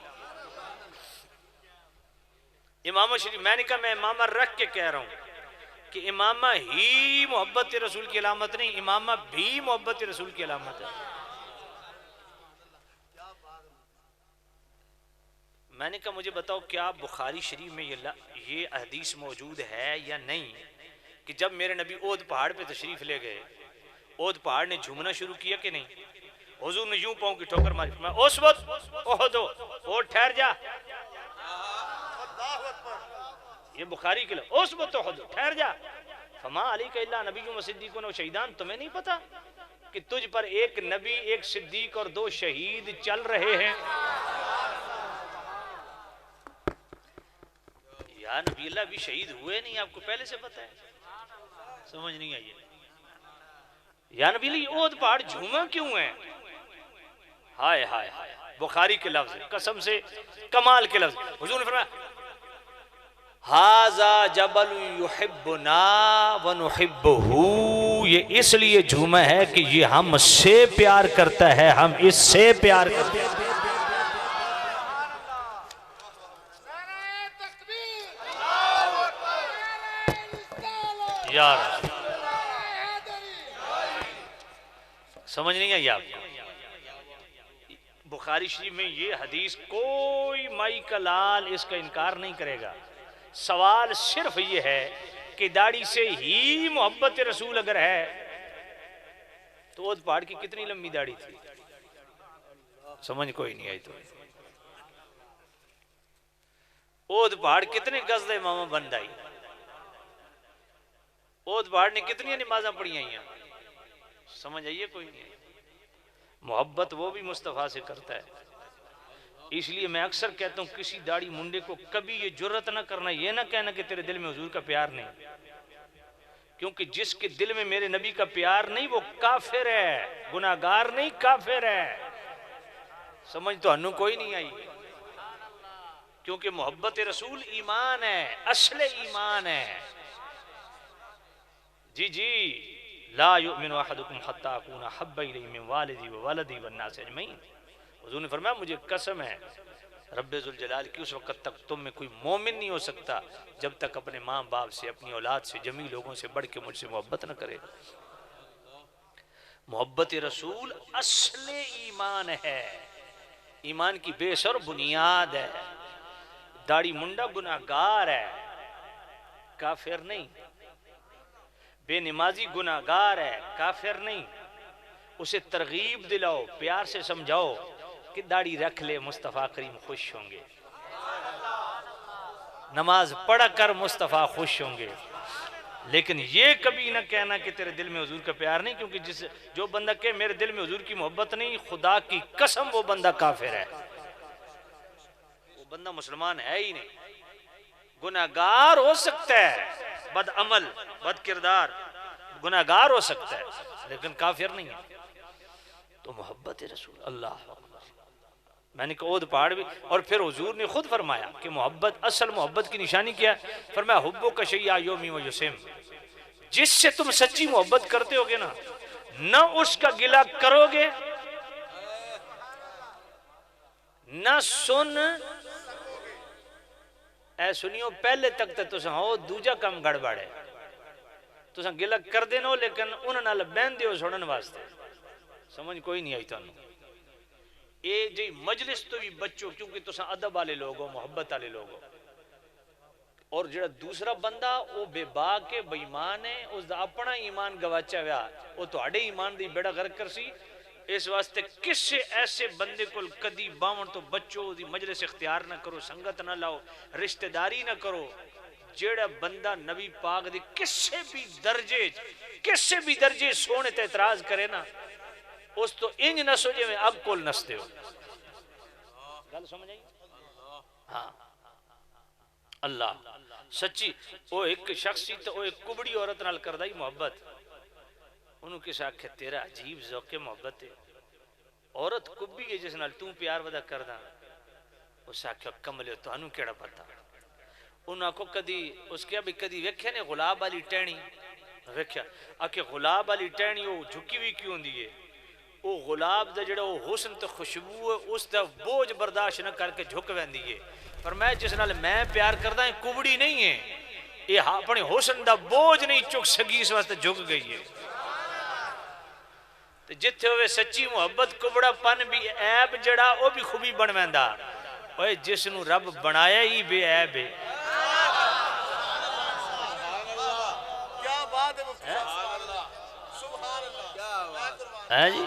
امامہ شریف، میں نے کہا میں امامہ رکھ کے کہہ رہا ہوں کہ امامہ ہی محبت رسول کی علامت نہیں، امامہ بھی محبت رسول کی علامت ہے۔ میں نے کہا مجھے بتاؤ کیا بخاری شریف میں یہ حدیث موجود ہے یا نہیں کہ جب میرے نبی اود پہاڑ پہ تشریف لے گئے، اود پہاڑ نے جھومنا شروع کیا کہ نہیں؟ حضور نے یوں پاؤں کی ٹھوکر ماری، میں اس وقت احدو اور ٹھہر جا، یہ بخاری کے لئے اس وقت احدو ٹھہر جا، فما علیک الا نبی و صدیقون و شہیدان، تمہیں نہیں پتا کہ تجھ پر ایک نبی ایک صدیق اور 2 شہید چل رہے ہیں؟ یا نبی اللہ بھی شہید ہوئے نہیں، آپ کو پہلے سے پتا ہے؟ سمجھ نہیں آئی ہے؟ یا نبی اللہ اود پہاڑ جھوما کیوں ہے؟ ہائے ہائے ہائے، بخاری کے لفظ، قسم سے کمال کے لفظ، حضور نے فرمایا ھذا جبل یحبنا ونحبہ، یہ اس لیے جھوما ہے کہ یہ ہم سے پیار کرتا ہے، ہم اس سے پیار کرتے ہیں۔ یار سمجھ نہیں آئی آپ کو؟ بخاری شریف میں یہ حدیث کوئی مائی کا لال اس کا انکار نہیں کرے گا۔ سوال صرف یہ ہے کہ داڑھی سے ہی محبت رسول اگر ہے تو اود پہاڑ کی کتنی لمبی داڑھی تھی؟ سمجھ کوئی نہیں آئی تو؟ اود پہاڑ کتنے گز امامہ بند آئی؟ اود پہاڑ نے کتنی نمازاں پڑھی ہیں؟ سمجھ آئیے کوئی نہیں آئی؟ محبت وہ بھی مصطفیٰ سے کرتا ہے۔ اس لیے میں اکثر کہتا ہوں کسی داڑھی منڈے کو کبھی یہ جرت نہ کرنا، یہ نہ کہنا کہ تیرے دل میں حضور کا پیار نہیں، کیونکہ جس کے دل میں میرے نبی کا پیار نہیں وہ کافر ہے، گناہگار نہیں کافر ہے۔ سمجھ تو ہنو کوئی نہیں آئی؟ کیونکہ محبت رسول ایمان ہے، اصل ایمان ہے۔ جی جی لا یؤمن احدکم حتی اکون احب الیہ من والدی وولدی والناس اجمعین، حضور نے فرمایا مجھے قسم ہے رب ذوالجلال کی اس وقت تک تم میں کوئی مومن نہیں ہو سکتا جب تک اپنے ماں باپ سے، اپنی اولاد سے، جمیع لوگوں سے بڑھ کے مجھ سے محبت نہ کرے۔ محبت رسول اصل ایمان ہے، ایمان کی بیس اور بنیاد ہے۔ داڑھی منڈا گناہگار ہے، کافر نہیں. بے نمازی گناہگار ہے، کافر نہیں. اسے ترغیب دلاؤ، پیار سے سمجھاؤ کہ داڑھی رکھ لے، مصطفیٰ کریم خوش ہوں گے. نماز پڑھ کر مصطفیٰ خوش ہوں گے. لیکن یہ کبھی نہ کہنا کہ تیرے دل میں حضور کا پیار نہیں، کیونکہ جو بندہ کہ میرے دل میں حضور کی محبت نہیں، خدا کی قسم وہ بندہ کافر ہے، وہ بندہ مسلمان ہے ہی نہیں. گناہگار ہو سکتا ہے، بد عمل بد کردار گناہگار ہو سکتا ہے، لیکن کافر نہیں ہے. تو محبت رسول اللہ. میں نے کہا اود پہاڑ بھی. اور پھر حضور نے خود فرمایا کہ محبت، اصل محبت کی نشانی کیا ہے؟ فرمایا حبو کا شیء یومی و یسم. جس سے تم سچی محبت کرتے ہوگے نا، نہ اس کا گلہ کرو گے، نہ سن اے سنیو پہلے تک تے تساں ہو دوجا کم گڑبڑ ہے. تساں گلہ کر دینا، لیکن انہاں نال بہن دیو سنن واسطے. سمجھ کوئی نہیں آئی تانوں. اے جی مجلس تو بھی بچو، کیونکہ تساں ادب والے لوگ ہو، محبت والے لوگ ہو. اور جڑا دوسرا بندہ وہ بے باک کے بے ایمان ہے، اس دا اپنا ایمان گواچا ہوا، وہ تہاڈے ایمان دی بیڑا غرق کرسی. اس واسطے کسے ایسے بندے کو کدی باون تو بچو، دی مجلس اختیار نہ کرو، سنگت نہ لاؤ، رشتہ داری نہ کرو. جڑا بندہ نبی پاک دی کسے بھی درجے سونے تے اعتراض کرے نا، اس تو انج نہ سو جے میں اب کول نستے ہو. گل سمجھ آئی؟ ہاں اللہ سچی. وہ ایک شخص سی تو وہ ایک کبڑی عورت نال کردا ہی محبت. انہوں کس آکھے تیرا عجیب ذوق محبت ہے، عورت کبھی ہے جس نال توں پیار ودا کردا. اس آکھے کملے تانوں کیڑا پتہ. انہاں کو کدی اس کیا بھی کدی ویکھیا نے غلاب والی ٹہنی ویکھیا؟ آکھے غلاب والی ٹہنی وہ جھکی ہوئی کیوں ہوندی ہے؟ وہ غلاب دا جڑا وہ حسن تے خوشبو ہے، اس دا بوجھ برداشت نہ کر کے جھک ویندی ہے. فرمایا جس نال میں پیار کردا ہے کبڑی نہیں ہے، یہ اپنے حسن دا بوجھ نہیں چک سکی، اس واسطے جھک گئی ہے. جتھے ہوئے سچی محبت کبڑا پن بھی عیب جڑا وہ بھی خوبی بن ویندا. اوے جس نو رب بنایا ہی بے عیب ہے. کیا بات ہے مفتی صاحب، سبحان اللہ. ہے جی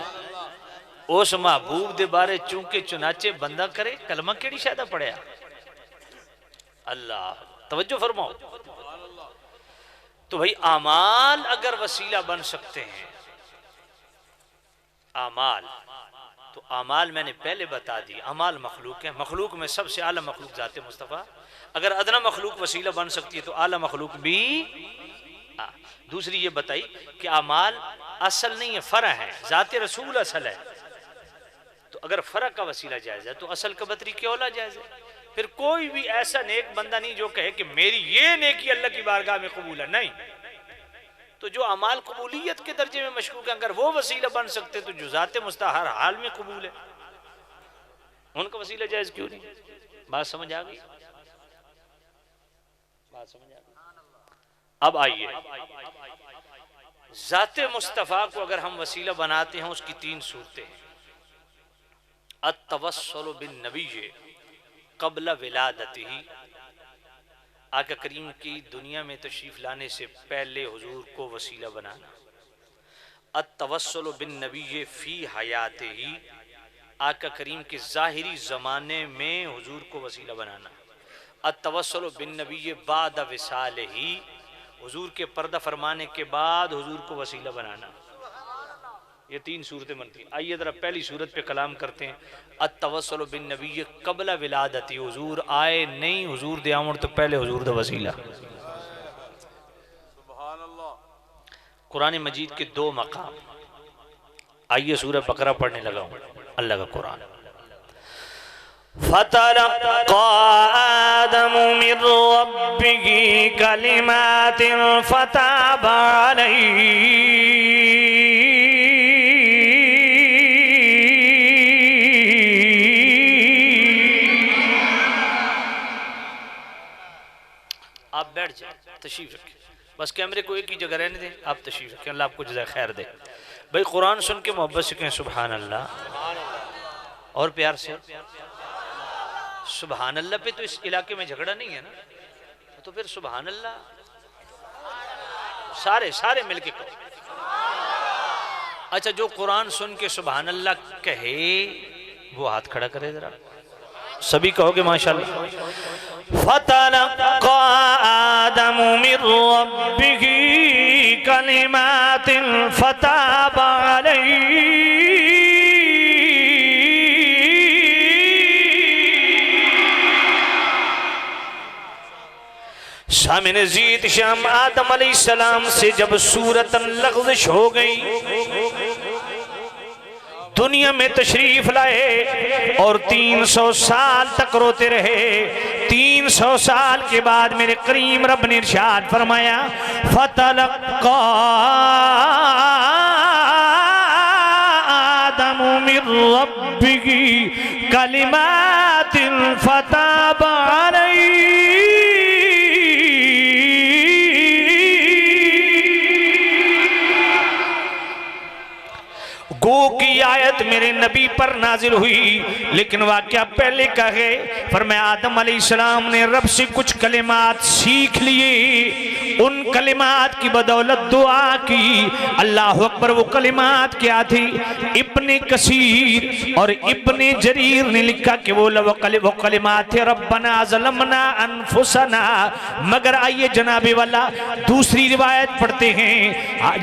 اس محبوب دے بارے چونکہ چنانچہ بندہ کرے. کلمہ کیڑی شاید پڑھیا؟ اللہ توجہ فرماؤ. تو بھئی اعمال اگر وسیلہ بن سکتے ہیں، اعمال تو اعمال میں نے پہلے بتا دی، اعمال مخلوق ہیں. مخلوق میں سب سے اعلیٰ مخلوق ذات مصطفیٰ. اگر ادنا مخلوق وسیلہ بن سکتی ہے تو اعلیٰ مخلوق بھی. دوسری یہ بتائی کہ اعمال اصل نہیں ہے، فرع ہے. ذات رسول اصل ہے، تو اگر فرع کا وسیلہ جائز ہے تو اصل کا بطری کیا اولا جائز ہے. پھر کوئی بھی ایسا نیک بندہ نہیں جو کہے کہ میری یہ نیکی اللہ کی بارگاہ میں قبول ہے. نہیں. تو جو اعمال قبولیت کے درجے میں مشکوک ہیں، اگر وہ وسیلہ بن سکتے تو جو ذات مصطفیٰ ہر حال میں قبول ہے، ان کا وسیلہ جائز کیوں نہیں؟ بات سمجھ آ گئی؟ بات سمجھ آ گئی؟ اب آئیے ذات مصطفیٰ کو اگر ہم وسیلہ بناتے ہیں، اس کی تین صورتیں ہیں. التوسل بالنبی قبل ولادتہ، آقا کریم کی دنیا میں تشریف لانے سے پہلے حضور کو وسیلہ بنانا. التوسل بالنبی فی حیاتہ، آقا کریم کے ظاہری زمانے میں حضور کو وسیلہ بنانا. التوسل بالنبی بعد وصالہ، حضور کے پردہ فرمانے کے بعد حضور کو وسیلہ بنانا. یہ تین صورتیں بنتی ہیں. آئیے ذرا پہلی صورت پہ کلام کرتے ہیں. التوسل بالنبی قبل ولادتی، حضور آئے نہیں، حضور دے آمن تو پہلے حضور دا وسیلہ. سبحان اللہ. قرآن مجید کے دو مقام. آئیے سورہ بقرہ پڑھنے لگا ہوں. اللہ کا قرآن. فَتَلَقَّى آدَمُ مِنْ رَبِّهِ كَلِمَاتٍ فَتَابَ عَلَيْهِ. آپ بیٹھ جائیں، تشریف رکھیں. بس کیمرے کو ایک ہی جگہ رہنے دیں، آپ تشریف رکھیں. اللہ آپ کو جزائے خیر دے. بھئی قرآن سن کے محبت سے کہیں سبحان اللہ، اور پیار سے سبحان اللہ پہ تو اس علاقے میں جھگڑا نہیں ہے نا، تو پھر سبحان اللہ سارے مل کے کہو۔ اچھا جو قرآن سن کے سبحان اللہ کہے وہ ہاتھ کھڑا کرے ذرا، سبھی کہو گے ماشاءاللہ۔ فَتَلَقَّى آدَمُ مِن رَّبِّهِ كَلِمَاتٍ فَتَابَ عَلَيْهِ۔ سامنے زید شام آدم علیہ السلام سے جب صورتاً لغزش ہو گئی، دنیا میں تشریف لائے اور 300 سال تک روتے رہے۔ 300 سال کے بعد میرے کریم رب نے ارشاد فرمایا فَتَلَقَّى آدَمُ مِن رَّبِّهِ كَلِمَاتٍ فَتَابَ عَلَيْهِ۔ گو کی آیت میرے نبی پر نازل ہوئی، لیکن واقعہ پہلے کا ہے۔ فرمایا آدم علیہ السلام نے رب سے کچھ کلمات سیکھ لیے، ان کلمات کی بدولت دعا کی۔ اللہ اکبر، وہ کلمات کیا تھی؟ ابن کثیر اور ابن جریر نے لکھا کہ وہ کلمات تھے ربنا ظلمنا انفسنا۔ مگر آئیے جناب والا دوسری روایت پڑھتے ہیں،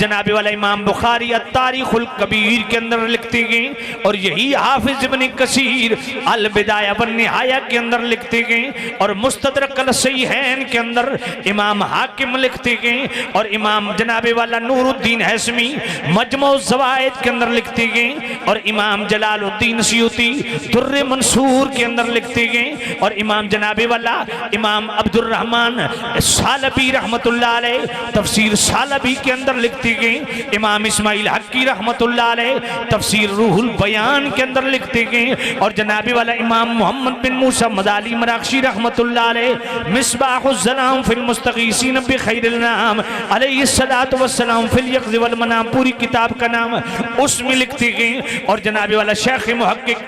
جناب والا امام بخاری التاریخ الکبیر کے اندر لکھتے گئے، اور یہی حافظ ابن کثیر البدایہ والنہایہ کے اندر لکھتے گئے، اور مستدرک الصحیحین کے اندر امام حاکم لکھتے گئے، اور امام جناب والا نور الدین حیثمی مجموع الزوائد کے اندر لکھتے گئے، اور امام جلال الدین سیوطی در منصور کے اندر لکھتے گئے، اور امام جناب والا امام عبد الرحمن سالبی رحمت اللہ علیہ تفسیر سالبی کے اندر لکھتے گئے، امام اسماعیل حقی رحمت اللہ علیہ تفسیر روح البیان کے اندر لکھتے گئے، اور جناب والا امام محمد بن موسیٰ مدالی مراکشی رحمت اللہ علیہ مصباح الظلام فی المستغیثین بخیر النام علیہ السلام فی الیقظ والمنام، پوری کتاب کا نام اس میں لکھتے گئے، اور جناب والا شیخ محقق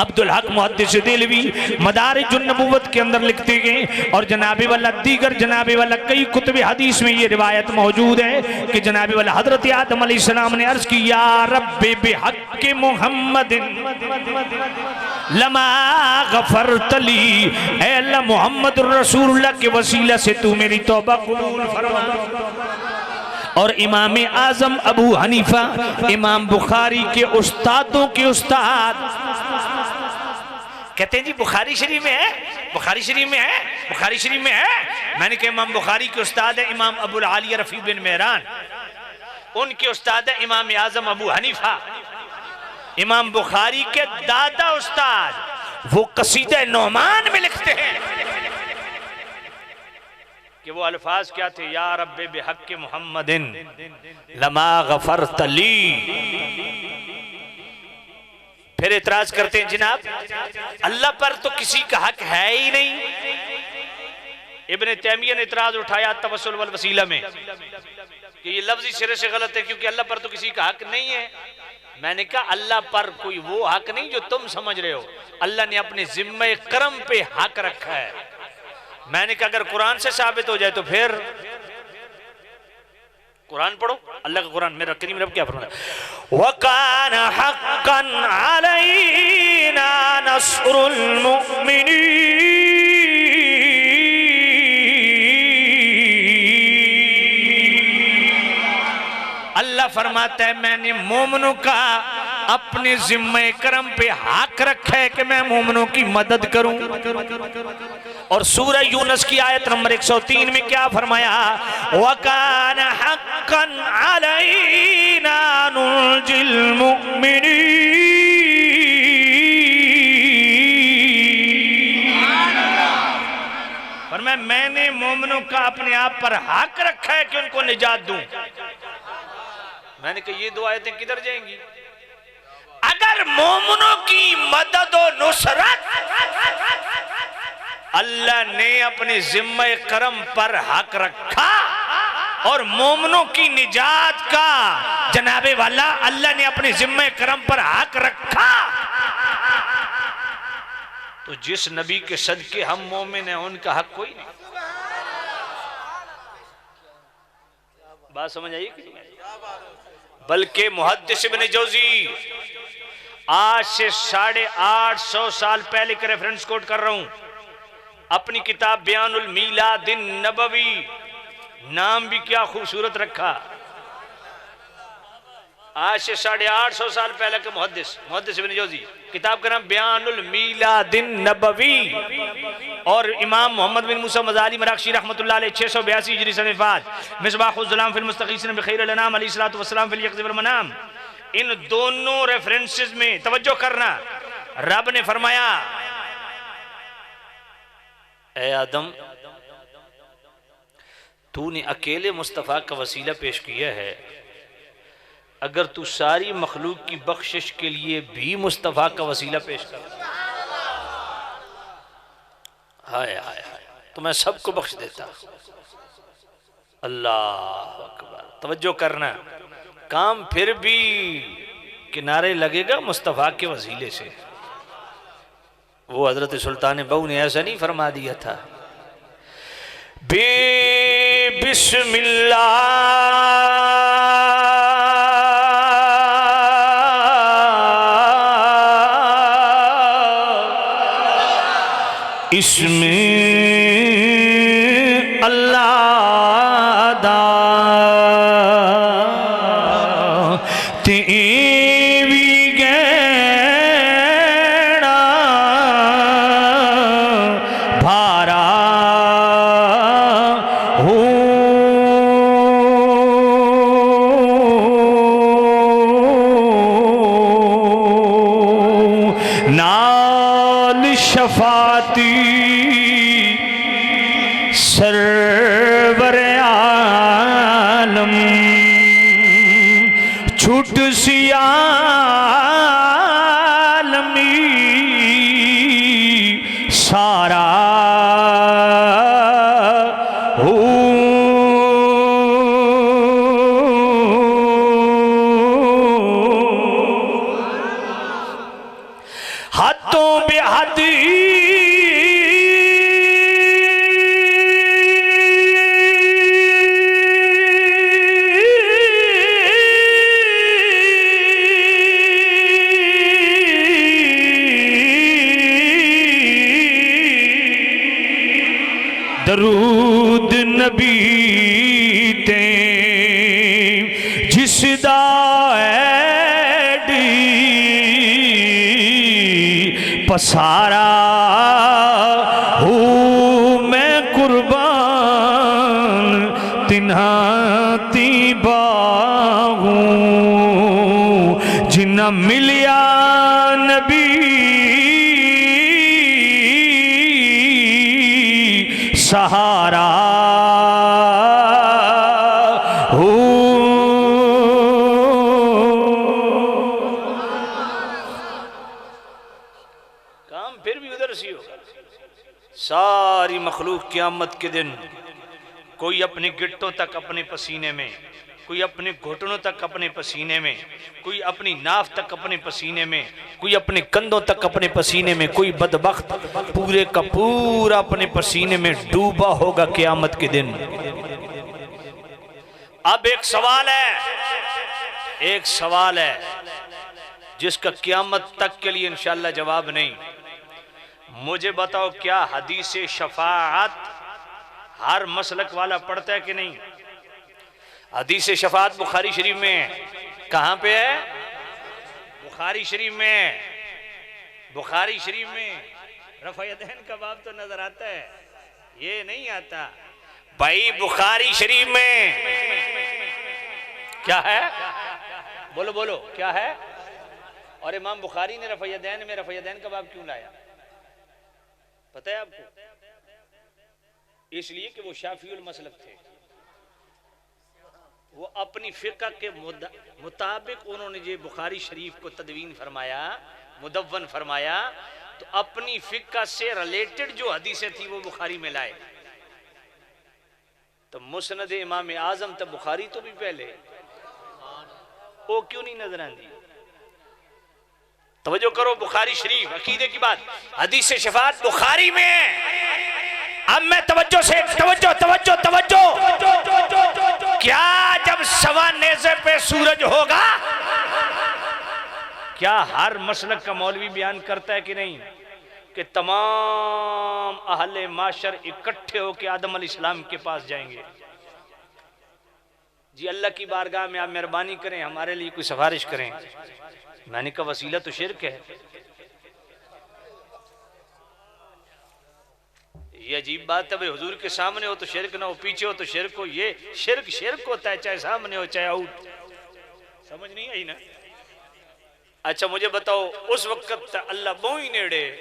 عبدالحق محدث دہلوی مدارج النبوت کے اندر لکھتے گئے، اور جناب والا دیگر جناب والا کئی کتب حدیث میں یہ روایت موجود ہے کہ جناب والا حضرت آدم علیہ السلام نے عرض کی یا رب بحق محمد لما غفرت لی، اے اللہ محمد الرسول اللہ کے وسیلہ سے تو میری توبہ قبول فرما۔ اور امام اعظم ابو حنیفہ امام بخاری کے استادوں کے استاد کہتے ہیں جی بخاری شریف میں ہے، بخاری شریف میں ہے، بخاری شریف میں ہے۔ میں نے کہا امام بخاری کے استاد ہے امام ابو العالیہ رفیع بن مہران، ان کے استاد ہے امام اعظم ابو حنیفہ۔ امام بخاری کے دادا استاد وہ قصیدہ نعمان میں لکھتے ہیں کہ وہ الفاظ کیا تھے یا رب بحق محمد لما غفرت لی۔ پھر اعتراض کرتے ہیں جناب اللہ پر تو کسی کا حق ہے ہی نہیں۔ ابن تیمیہ نے اعتراض اٹھایا توسل والوسیلہ میں کہ یہ لفظی سرے سے غلط ہے کیونکہ اللہ پر تو کسی کا حق نہیں ہے۔ میں نے کہا اللہ پر کوئی وہ حق نہیں جو تم سمجھ رہے ہو، اللہ نے اپنے ذمہ کرم پہ حق رکھا ہے۔ میں نے کہا اگر قرآن سے ثابت ہو جائے تو پھر قرآن پڑھو، اللہ کا قرآن میرا کریم رب کیا فرماتا ہے وَقَانَ حَقًّا عَلَيْنَا نَصْرُ الْمُؤْمِنِينَ۔ اللہ فرماتا ہے میں نے مومنوں کا اپنے ذمہ کرم پہ حق رکھا ہے کہ میں مومنوں کی مدد کروں۔ اور سورہ یونس کی آیت نمبر 103 میں کیا فرمایا وَقَانَ حَقًّا عَلَيْنَا نُنْجِي الْمُؤْمِنِينَ۔ فرمایا میں نے مومنوں کا اپنے آپ پر حق رکھا ہے کہ ان کو نجات دوں۔ میں نے کہا یہ دو آیتیں کدھر جائیں گی؟ اگر مومنوں کی مدد و نصرت اللہ نے اپنے ذمہ کرم پر حق رکھا اور مومنوں کی نجات کا جناب والا اللہ نے اپنے ذمہ کرم پر حق رکھا تو جس نبی کے صدقے ہم مومن ہیں ان کا حق کوئی نہیں. بات سمجھ آئی کہ نہیں؟ بلکہ محدث ابن جوزی آج سے 850 سال پہلے کا ریفرنس کوٹ کر رہا ہوں، اپنی کتاب بیان المیلاد النبوی، نام بھی کیا خوبصورت رکھا، آج سے 850 سال پہلے کے محدث ابن جوزی، کتاب کا نام بیان المیلاد النبوی، اور امام محمد بن موسیٰ مزاری مراکشی رحمت اللہ علیہ 682 ہجری سن وفات، مصباح الظلام فی المستغیثین بخیر الانام علیہ السلام فی الیقظۃ والمنام. ان دونوں ریفرنسز میں توجہ کرنا، رب نے فرمایا اے آدم تو نے اکیلے مصطفیٰ کا وسیلہ پیش کیا ہے، اگر تو ساری مخلوق کی بخشش کے لیے بھی مصطفیٰ کا وسیلہ پیش کر، ہائے ہائے ہائے، تو میں سب کو بخش دیتا. اللہ اکبر. توجہ کرنا، کام پھر بھی کنارے لگے گا مصطفیٰ کے وسیلے سے. وہ حضرت سلطان بہو نے ایسا نہیں فرما دیا تھا، بے بسم اللہ اس میں اللہ دا تیوی گیڑا بھارا ہو نال شفاعتی سرور عالم چھٹ سی عالمی سارا حدوں بے حد درود نبی تے جس دا ایڈی پسارا ہوں میں قربان تنہا تی باغوں جنہ ملیا نبی سہارا ہو. کام پھر بھی ادھر سی ہوگا. ساری مخلوق قیامت کے دن کوئی اپنے گٹوں تک اپنے پسینے میں، کوئی اپنے گھٹنوں تک اپنے پسینے میں، کوئی اپنی ناف تک اپنے پسینے میں، کوئی اپنے کندھوں تک اپنے پسینے میں، کوئی بدبخت پورے کا پورا اپنے پسینے میں ڈوبا ہوگا قیامت کے دن. اب ایک سوال ہے جس کا قیامت تک کے لیے انشاءاللہ جواب نہیں. مجھے بتاؤ کیا حدیث شفاعت ہر مسلک والا پڑھتا ہے کہ نہیں؟ حدیث شفاعت بخاری شریف میں ہے. کہاں پہ ہے؟ بخاری شریف میں. بخاری شریف میں رفع یدین کا باب تو نظر آتا ہے، یہ نہیں آتا بھائی. بخاری شریف میں کیا ہے؟ بولو بولو کیا ہے؟ اور امام بخاری نے رفع یدین میں رفع یدین کا باب کیوں لایا پتہ ہے آپ کو؟ اس لیے کہ وہ شافعی المسلک تھے، وہ اپنی فقہ کے مطابق انہوں نے یہ بخاری شریف کو تدوین فرمایا، مدون فرمایا، تو اپنی فقہ سے ریلیٹڈ جو حدیثیں تھی وہ بخاری میں لائے. تو مسند امام اعظم تو بخاری تو بھی پہلے وہ کیوں نہیں نظر آندی؟ توجہ کرو، بخاری شریف عقیدے کی بات، حدیث شفاعت بخاری میں ہے۔ اب میں توجہ سے توجہ کیا جب سوا نیزے پہ سورج ہوگا، کیا ہر مسلک کا مولوی بیان کرتا ہے کہ نہیں کہ تمام اہل معاشر اکٹھے ہو کے آدم علیہ السلام کے پاس جائیں گے؟ جی اللہ کی بارگاہ میں آپ مہربانی کریں، ہمارے لیے کوئی سفارش کریں۔ میں نے کہا وسیلہ تو شرک ہے۔ یہ عجیب بات ہے بھئی، حضور کے سامنے ہو تو شرک نہ ہو، پیچھے ہو تو شرک ہو۔ یہ شرک ہوتا ہے، چاہے سامنے ہو چاہے آؤٹ۔ سمجھ نہیں آئی نا؟ اچھا مجھے بتاؤ، اس وقت اللہ بہوئی نیڑے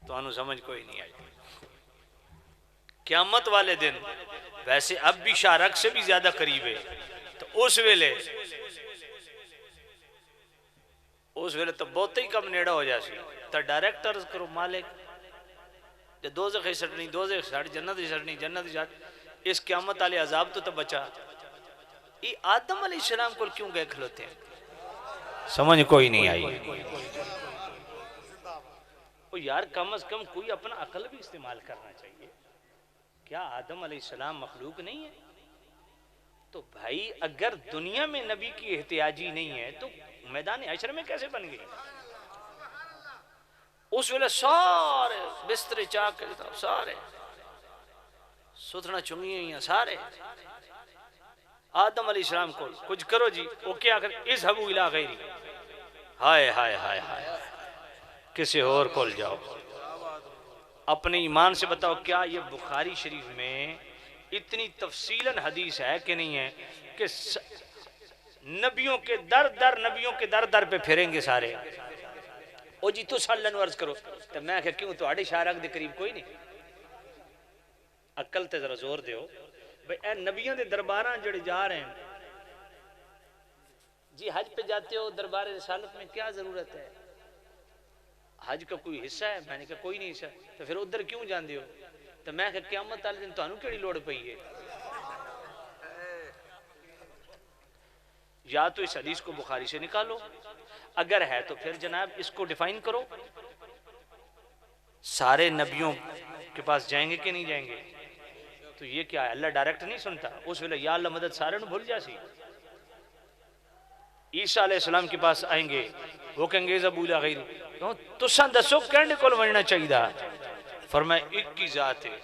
تو انہوں سمجھ کوئی نہیں آئی۔ قیامت والے دن ویسے اب بھی شارک سے بھی زیادہ قریب ہے، تو اس ویلے تو بہت ہی کم نیڑا ہو جاسی تو ڈائریکٹ عرض کرو مالک جے دوزخ ہی سٹنی دوزخ سٹ، جنت ہی سٹنی جنت ہی سٹ، اس قیامت والے عذاب تو بچا۔ یہ آدم علیہ السلام کو کیوں گئے کھلوتے ہیں؟ سمجھ کوئی نہیں آئی۔ وہ یار کم از کم کوئی اپنا عقل بھی استعمال کرنا چاہیے۔ کیا آدم علیہ السلام مخلوق نہیں ہے؟ تو بھائی اگر دنیا میں نبی کی احتیاجی نہیں ہے تو میدان حشر میں کیسے بن گئی؟ اس ویلے سارے بستر چاک سارے ستھنا چنگی ہوئی ہیں، سارے آدم علیہ السلام کو کچھ کرو جی، وہ کیا کر اذهبوا الى غیری، ہائے ہائے ہائے ہائے، کسی اور کول جاؤ۔ اپنے ایمان سے بتاؤ، کیا یہ بخاری شریف میں اتنی تفصیلاً حدیث ہے کہ نہیں ہے کہ نبیوں کے در در پہ پھریں گے سارے؟ او جی تو صلی اللہ عرض کرو، تو میں کہ کیوں تو آڑے شارک دے قریب کوئی نہیں؟ عقل تے ذرا زور دیو بھئی، اے نبیوں دے درباراں جڑے جا رہے ہیں جی، حج پہ جاتے ہو دربار رسالت میں کیا ضرورت ہے؟ حج کا کوئی حصہ ہے؟ میں نے کہا کوئی نہیں حصہ، تو پھر ادھر کیوں جان دیو؟ تو میں کہا قیامت والے دن تانوں کیڑی لوڑ پئی ہے؟ یا تو اس حدیث کو بخاری سے نکالو، اگر ہے تو پھر جناب اس کو ڈیفائن کرو، سارے نبیوں کے پاس جائیں گے کہ نہیں جائیں گے؟ تو یہ کیا ہے؟ اللہ ڈائریکٹ نہیں سنتا؟ اس ویلے یا اللہ مدد سارے نو بھول جاسی۔ عیسیٰ علیہ السلام کے پاس آئیں گے، وہ کہیں گے اذهبوا الى غیری، تو سن دسو کہنے کو لوڑنا چاہیے دا؟ فرمایا ایک کی ذات ہے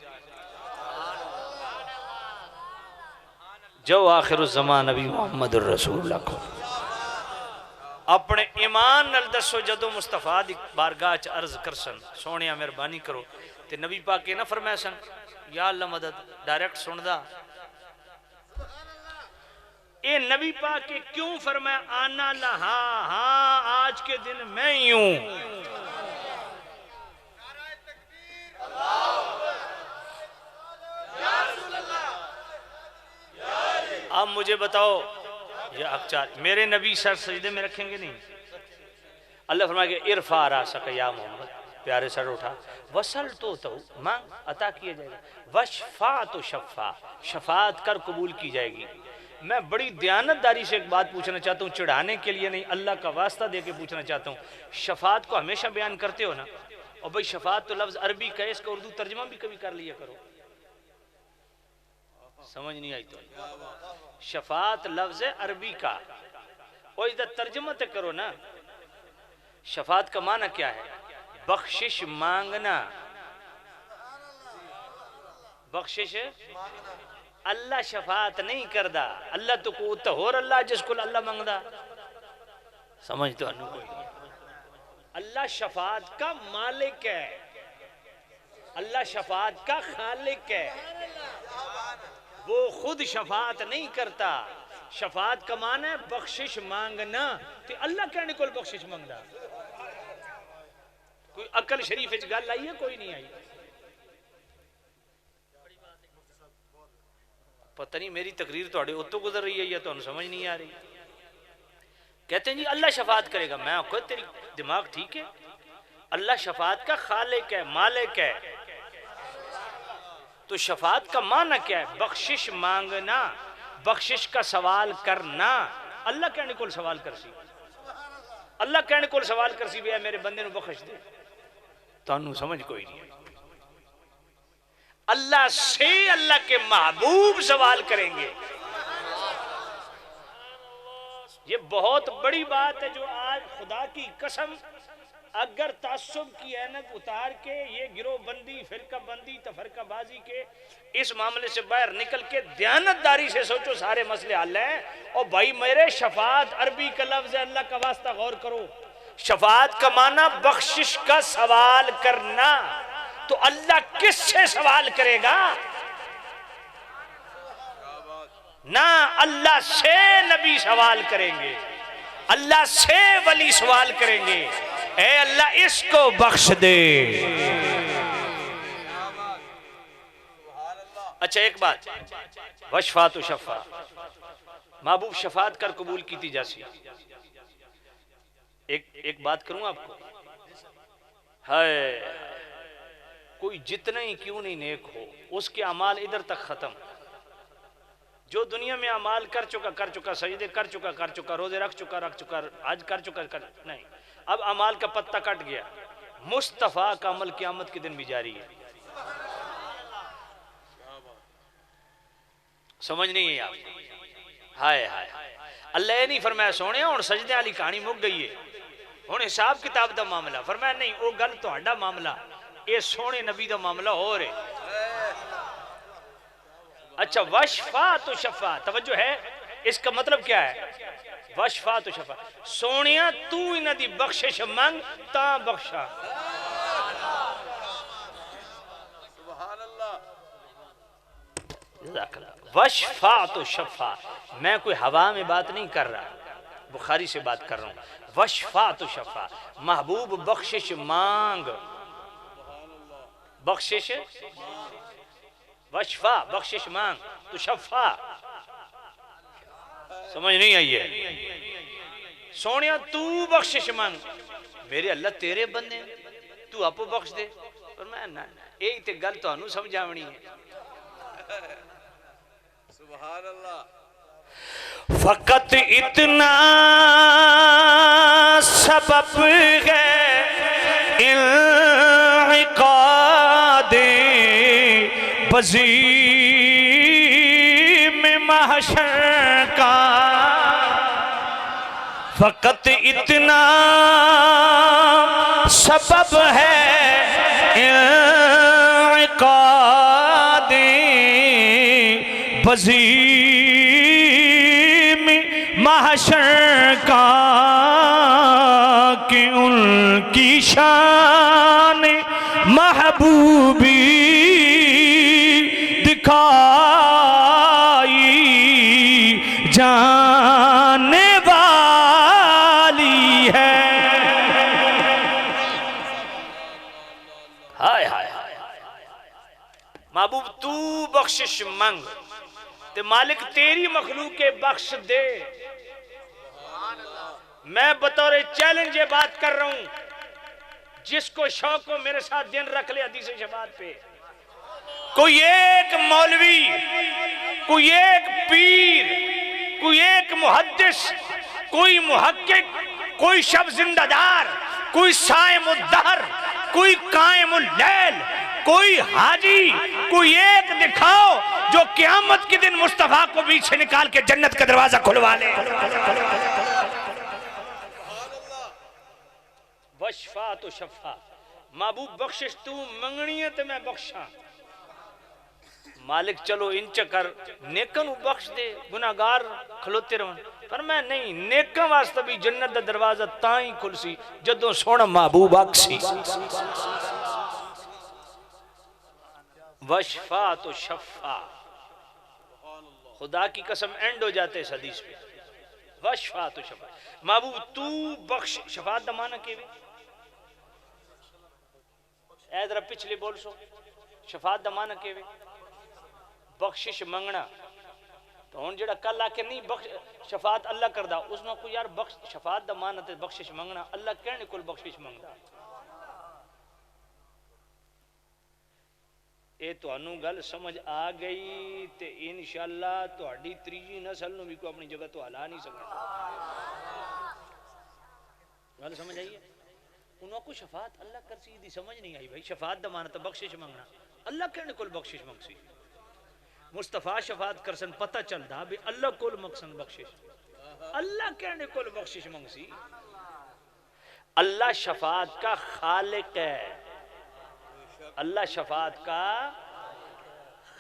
جو آخر الزمان نبی محمد الرسول اللہ کو اپنے ایمان نال دسو جدو مصطفیٰ دی بارگاہ چ عرض کرسن سونیا مہربانی کرو، تے نبی پاک کے نہ فرمائے سن یا اللہ مدد، ڈائریکٹ سن دا؟ اے نبی پاک کے کیوں فرمایا آنا لہا، ہاں آج کے دن میں ہی ہوں؟ اب مجھے بتاؤ، یہ اکچار میرے نبی سر سجدے میں رکھیں گے نہیں؟ اللہ فرمائے کہ ارفع راسک یا محمد، پیارے سر اٹھا، وصل تو مانگ عطا کیا جائے گا، وشفع تو شفع، شفاعت کر قبول کی جائے گی۔ میں بڑی دیانتداری سے ایک بات پوچھنا چاہتا ہوں، چڑھانے کے لیے نہیں، اللہ کا واسطہ دے کے پوچھنا چاہتا ہوں۔ شفاعت کو ہمیشہ بیان کرتے ہو نا، اور بھئی شفاعت تو لفظ عربی کا ہے، اس کا اردو ترجمہ بھی کبھی کر لیا کرو۔ سمجھ نہیں آئی تو شفاعت لفظ عربی کا، اور ادھر ترجمہ تے کرو نا۔ شفاعت کا معنی کیا ہے؟ بخشش مانگنا، بخشش۔ اللہ شفاعت نہیں کردہ، اللہ تو قوت ہور اللہ جس کو اللہ مانگدا۔ سمجھ تو انہوں کوئی نہیں۔ اللہ شفاعت کا مالک ہے، اللہ شفاعت کا خالق ہے، وہ خود شفاعت نہیں کرتا۔ شفاعت کا معنی ہے بخشش مانگنا، تو اللہ کہنے کو بخشش مانگدا؟ کوئی عقل شریف اچ گل آئی ہے؟ کوئی نہیں آئی۔ پتہ نہیں میری تقریر تو اتو گزر رہی ہے یا تو سمجھ نہیں آ رہی۔ کہتے ہیں جی اللہ شفاعت کرے گا، میں خود تیری دماغ ٹھیک ہے؟ اللہ شفاعت کا خالق ہے، مالک ہے، تو شفاعت کا معنی کیا ہے؟ بخشش مانگنا، بخشش کا سوال کرنا۔ اللہ کہنے کو سوال کر سی؟ اللہ کہنے کو سوال کر سی بے میرے بندے نو بخش دے، تانوں سمجھ کوئی نہیں۔ اللہ سے اللہ کے محبوب سوال کریں گے۔ یہ بہت بڑی بات ہے جو آج خدا کی قسم اگر تعصب کی اینک اتار کے یہ گروہ بندی، فرقہ بندی، تفرقہ بازی کے اس معاملے سے باہر نکل کے دیانتداری سے سوچو سارے مسئلے حل ہیں۔ اور بھائی میرے شفاعت عربی کا لفظ ہے، اللہ کا واسطہ غور کرو، شفاعت کا معنی بخشش کا سوال کرنا، تو اللہ کس سے سوال کرے گا؟ نہ اللہ سے نبی سوال کریں گے، اللہ سے ولی سوال کریں گے، اے اللہ اس کو بخش دے۔ اچھا ایک بات، وشفاعت و شفاعت، محبوب شفاعت کر قبول کیتی جاسی۔ ایک بات کروں آپ کو، ہے کوئی جتنا ہی کیوں نہیں نیک ہو، اس کے اعمال ادھر تک ختم۔ جو دنیا میں اعمال کر چکا، سجدے کر چکا، روزے رکھ چکا، حج کر چکا، نہیں، اب اعمال کا پتہ کٹ گیا، مصطفیٰ کا عمل قیامت کے دن بھی جاری ہے۔ سمجھ نہیں ہے آپ؟ ہائے ہائے، اللہ یہ نہیں فرمایا سونے اور سجدے والی کہانی مک گئی ہے، ہن حساب کتاب دا معاملہ، فرمایا نہیں وہ گل تہاڈا معاملہ، یہ سونے نبی دا معاملہ ہو رہے۔ اچھا وشفاعت و شفاعت، توجہ ہے، اس کا مطلب کیا ہے؟ وشفاعت و شفاعت، سونیا تو انہاں دی بخشش منگ تا بخشا۔ سبحان اللہ، جزاک اللہ۔ وشفاعت و شفاعت، میں کوئی ہوا میں بات نہیں کر رہا، بخاری سے بات کر رہا ہوں۔ وشفاعت و شفاعت، محبوب بخشش مانگ، بخشش وشفا بخشش مانگ تو شفا، سمجھ نہیں آئی ہے؟ سونیا تو بخشش مانگ، میرے اللہ تیرے بندے تو آپ بخش دے، پر میں نہ ایک تے گل تو انہوں سمجھاونی ہے۔ سبحان اللہ، فقط اتنا سبب ہے انعقاد بزیم محشر کا، فقط اتنا سبب ہے انعقاد بزیم محشر کا کہ ان کی شان محبوبی دکھائی جانے والی ہے۔ ہائے ہائے محبوب تو بخشش منگ تے مالک تیری مخلوق کے بخش دے۔ میں بطور چیلنج یہ بات کر رہا ہوں، جس کو شوق ہو میرے ساتھ دن رکھ لے حدیث شفاعت پہ، کوئی ایک مولوی، کوئی ایک پیر، کوئی ایک محدث، کوئی محقق، کوئی شب زندہ دار، کوئی صائم الدہر، کوئی قائم اللیل، کوئی حاجی، کوئی ایک دکھاؤ جو قیامت کے دن مصطفیٰ کو بیچ سے نکال کے جنت کا دروازہ کھلوا لے۔ وشفاعت و شفاعت، محبوب بخشش تو منگنی ہے تے میں بخشاں، مالک چلو انچ کر نیکن بخش دے، گناہگار کھلوتے رہن، پر میں نہیں، نیکن واسطہ بھی جنت دا دروازہ تائیں کھل سی جدوں سونا محبوب آکسی۔ وشفاعت و شفاعت، خدا کی قسم اینڈ ہو جاتے اس حدیث پہ، وشفاعت و شفاعت، محبوب تو بخش، شفاعت دا معنی کیویں؟ اے ذرا پچھلے بول سو، شفاعت دا معنی کیویں؟ بخشش منگنا، تو ہن جڑا کل آ کے نہیں شفاعت اللہ کردا، اس میں کوئی یار شفاعت دا معنی تے بخشش منگنا، اللہ کہنے کول بخشش منگدا، اے تو انو گل سمجھ آ گئی تے انشاءاللہ تو ہڈی تریجی نسل نو بھی کو اپنی جگہ تو ہلا نہیں سکتا۔ گل سمجھ آئی ہے؟ انہوں کو شفاعت اللہ کر سی دی سمجھ نہیں آئی بھائی. شفاعت دا معنی تو بخشش منگنا. اللہ کہنے کول بخشش منگ سی. مصطفیٰ شفاعت کرسن پتہ چلدا بھی اللہ کول مقصد بخشش. اللہ کہنے کول بخشش منگ سی. اللہ شفاعت کا خالق ہے. اللہ شفاعت کا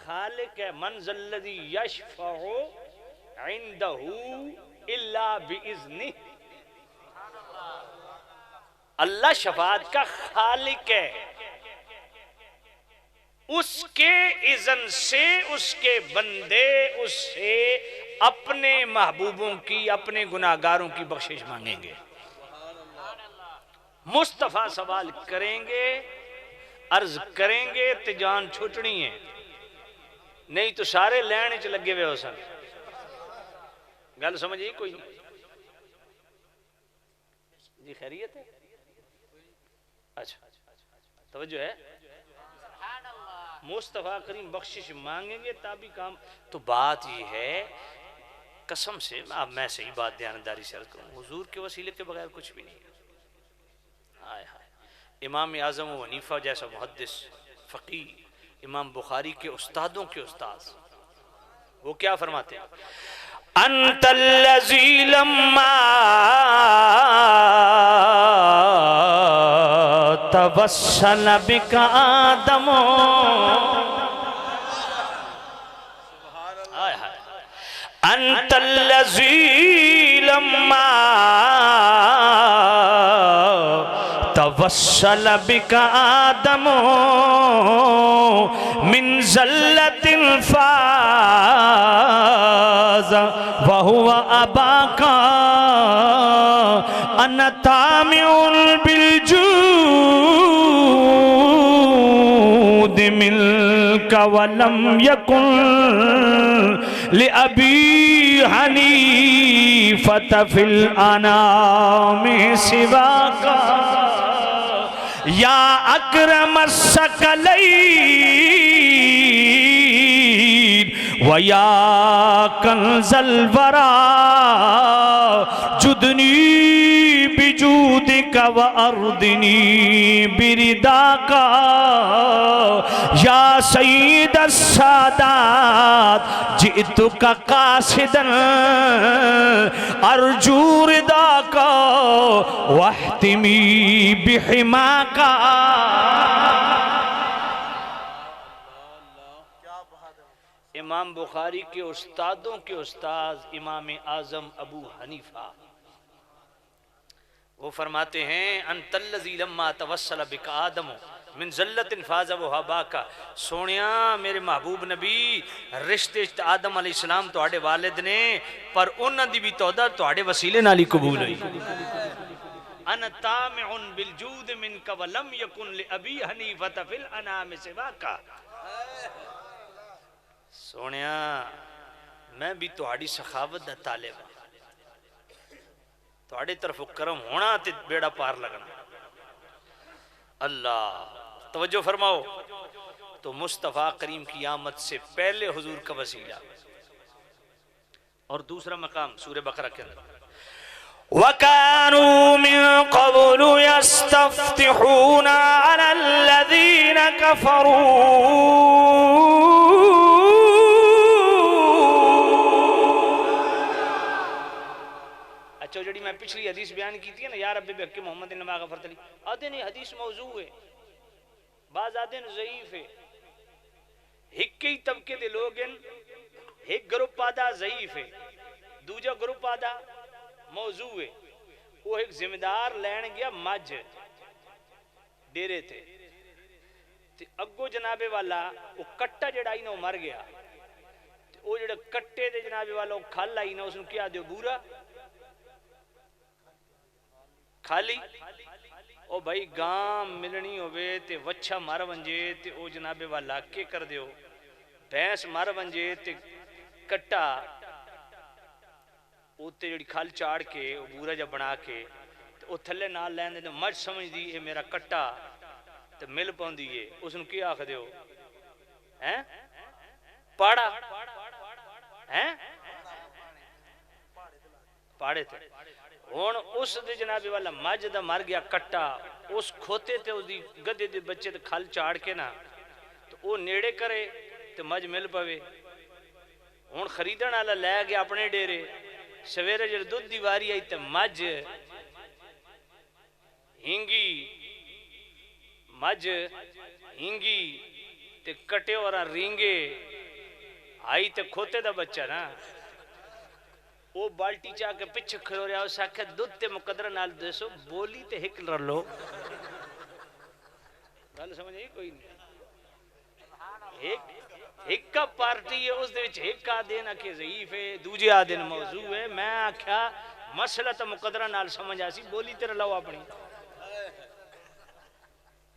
خالق ہے. من ذا الذی یشفع عنده الا باذنہ. اللہ شفاعت کا خالق ہے. اس کے اذن سے اس کے بندے اس سے اپنے محبوبوں کی اپنے گناہگاروں کی بخشش مانگیں گے. مصطفیٰ سوال کریں گے عرض کریں گے تے جان چھٹنی ہے. نہیں تو سارے لین چ لگے ہوئے ہو سن. گل سمجھ کوئی نہیں جی؟ خیریت ہے؟ اچھا توجہ ہے. مصطفیٰ کریم بخشش مانگیں گے تابی کام. تو بات یہ ہے قسم سے اب میں صحیح بات دیانتداری سے عرض کروں حضور کے وسیلے کے بغیر کچھ بھی نہیں. آئے ہائے امام اعظم و حنیفہ جیسا محدث فقیہ امام بخاری کے استادوں کے استاذ وہ کیا فرماتے ہیں؟ انت الذی لما توسل بک آدم. انت الذی لما توسل بک آدم من زلت فاز وهو اباک انا طامع بالجود منك ولم يكن لأبي حنيفة في الأنام سواك یا اکرم الثقلین و یا کنز الورا جدنی بجودک و اردنی برداک یا سید السادات جئتک قاصدا ارجو رداک واحتمی بحماک. امام بخاری کے استادوں کے استاذ امام اعظم ابو حنیفہ وہ فرماتے ہیں انت الذی لما توسل بک آدم من ذلت فاز وہاباک. سونیا میرے محبوب نبی رشتے آدم علیہ السلام تواڈے والد نے پر انہاں دی بھی توبہ تواڈے وسیلے نال ہی قبول ہوئی. انا طامع بالجود منک ولم یکن لابی حنیفۃ فی الانام سواک. سونیا میں بھی تہاڈی سخاوت دا طالب ہاں. تہاڈے طرف کرم ہونا تے بیڑا پار لگنا. اللہ توجہ فرماؤ. تو مصطفیٰ کریم کی آمد سے پہلے حضور کا وسیلہ. اور دوسرا مقام سورہ بقرہ کے اندر وَكَانُوا مِن قَبْلُ يَسْتَفْتِحُونَ عَلَى الَّذِينَ كَفَرُوا. اچھا جڑی میں پچھلی حدیث بیان کی تھی نا یا رب بحق محمد انما غفرت لی آدھے نہیں حدیث موضوع ہے بعض آدھے نہیں ضعیف ہے. ہکی طبقے دے لوگ ہیں ایک گروپ آدھا ضعیف ہے دوجہ گروپ آدھا موضوع ہے. وہ ایک ذمہ دار لین گیا مجھ ڈیرے تھے اگو جنابے والا وہ کٹا جڑا ہی نا وہ مر گیا. وہ جڑا کٹے دے جنابے والا وہ کھال آئی نا اس نے کیا دیو بورا خالی او بھائی گام ملنی ہوئے تے وچھا مار ونجے تے او جنابے والا کے کر دیو بھینس مار ونجے تے کٹا اوتے جڑی کھال چاڑ کے او بورا جا بنا کے او تھلے نال لین دے مجھ سمجھ دی اے میرا کٹا تے مل پاؤں دیئے اس نے کیا آخ دیو پاڑا پاڑے تھے ہن اس دے جناب والا مجھ دا مر گیا کٹا، اس کھوتے تے اس دی گدے دے بچے تے کھل چاڑ کے نا تو وہ نیڑے کرے تے مجھ مل پوے. ہن خریدن والا لے گیا اپنے ڈیرے، سویرے جڑ دودھ دی واری آئی تے مجھ ہنگی تے کٹے اور رینگے آئی تے کھوتے دا بچہ نا وہ بالٹی چاہ کے پچھے کھڑو رہا اس آکھے دودھ تے مقدرہ نال دیسو بولی تے ہک رہ لو. گل سمجھ آئی کوئی نہیں؟ ایک کا پارٹی ہے اس دے وچ ایک کا دینا کہ ضعیف ہے دوجے آ دن موضوع ہے. میں آکھیا مسئلہ تے مقدرہ نال سمجھ آسی بولی تے رلاؤ اپنی.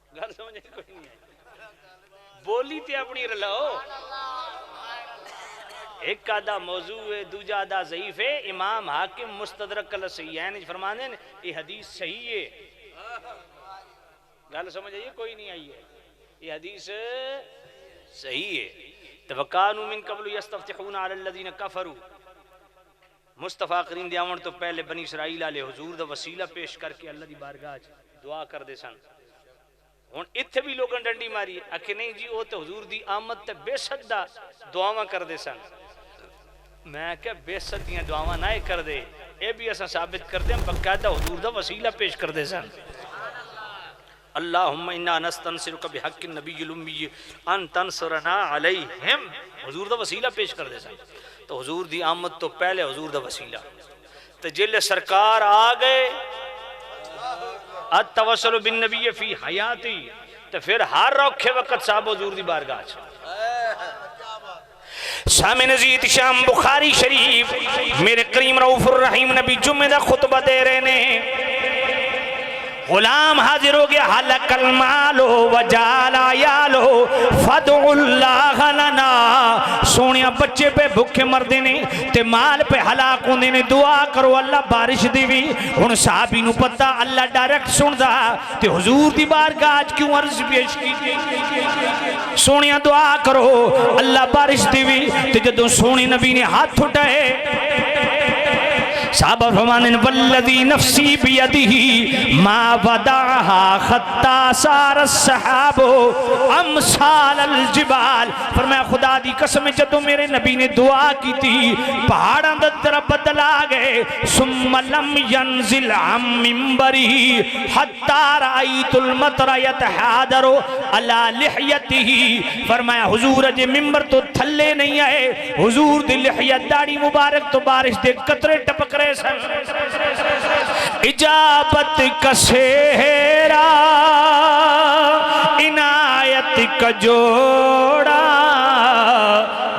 گل سمجھ آئی کوئی نہیں؟ بولی تے اپنی رلاؤ. ایک آدھا موضوع ہے دوجہ آدھا ضعیف ہے. امام حاکم مستدرک الصحیحین فرمانے ہیں یہ حدیث صحیح ہے. گل سمجھ آئیے کوئی نہیں آئی ہے؟ یہ حدیث صحیح ہے. وَكَانُوا مِن قَبْلُ يَسْتَفْتِحُونَ عَلَى الَّذِينَ كَفَرُوا. مصطفیٰ کریم دے آمن تو پہلے بنی اسرائیل آلے حضور دا وسیلہ پیش کر کے اللہ دی بارگاہ دعا کر دے سن. ہن اتھے بھی لوگاں ڈنڈی ماری آکھے نہیں جی وہ تے حضور دی آمد تے بے صد دا دعاواں کر دے سن. میں کہ بے صد دیاں دعاواں نہ کر دے اے بھی اساں ثابت کر دیں باقاعدہ حضور دا وسیلہ پیش کر دے سن. اللہم انا نستنصرک بحق النبی الامی ان تنصرنا علیہم. حضور دا وسیلہ پیش کر دے سن. تو حضور دی آمد تو پہلے حضور دا وسیلہ تو جلے سرکار آ گئے التوسل بالنبی فی حیاتی تو پھر ہر روکھے وقت صاحب حضور دی بارگاہ سامع نزید شام بخاری شریف میرے کریم رؤوف الرحیم نبی جمعہ دا خطبہ دے رہے نے. غلام حاضر ہو گیا حلق المالو وجالا یالو فدع اللہ لنا. سونیا بچے پہ بھوکے مردے نے تے مال پہ ہلاک ہوندے نے دعا کرو اللہ بارش دیوی. ہن صحابی نو پتہ اللہ ڈائریکٹ سندا تے حضور دی بارگاہ کیوں عرض پیش کی سونیا دعا کرو اللہ بارش دیوی. تے جدوں سونی نبی نے ہاتھ اٹھائے صحابہ فرمانن والذی نفسی بیدہی ما ودعہا خطا سار السحاب امثال الجبال. فرمایا خدا دی قسم جدو میرے نبی نے دعا کی تھی پہاڑاں دا طرف بدل آ گئے. ثم لم ینزل عن منبری حتی رأیت المطر یتحادر علی لحیتہ. فرمایا حضور اجے منبر تو تھلے نہیں آئے حضور دی لحیت داڑھی مبارک تو بارش دے قطرے ٹپک رہے سن. اجابت کا سہرا عنایت کا جوڑا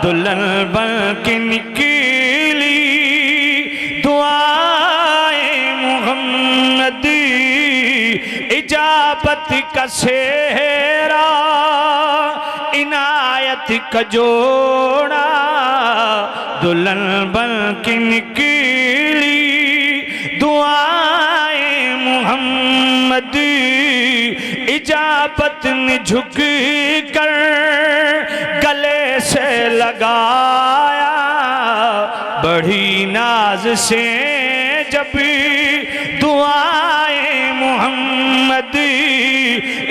دلہن بن کے نکلی دعائیں محمد. اجابت کا سہرا عنایت کا جوڑا دلہن بن کے نکلی دعائیں محمد. اجابت نے جھک کر گلے سے لگایا بڑی ناز سے جب دعائیں محمد.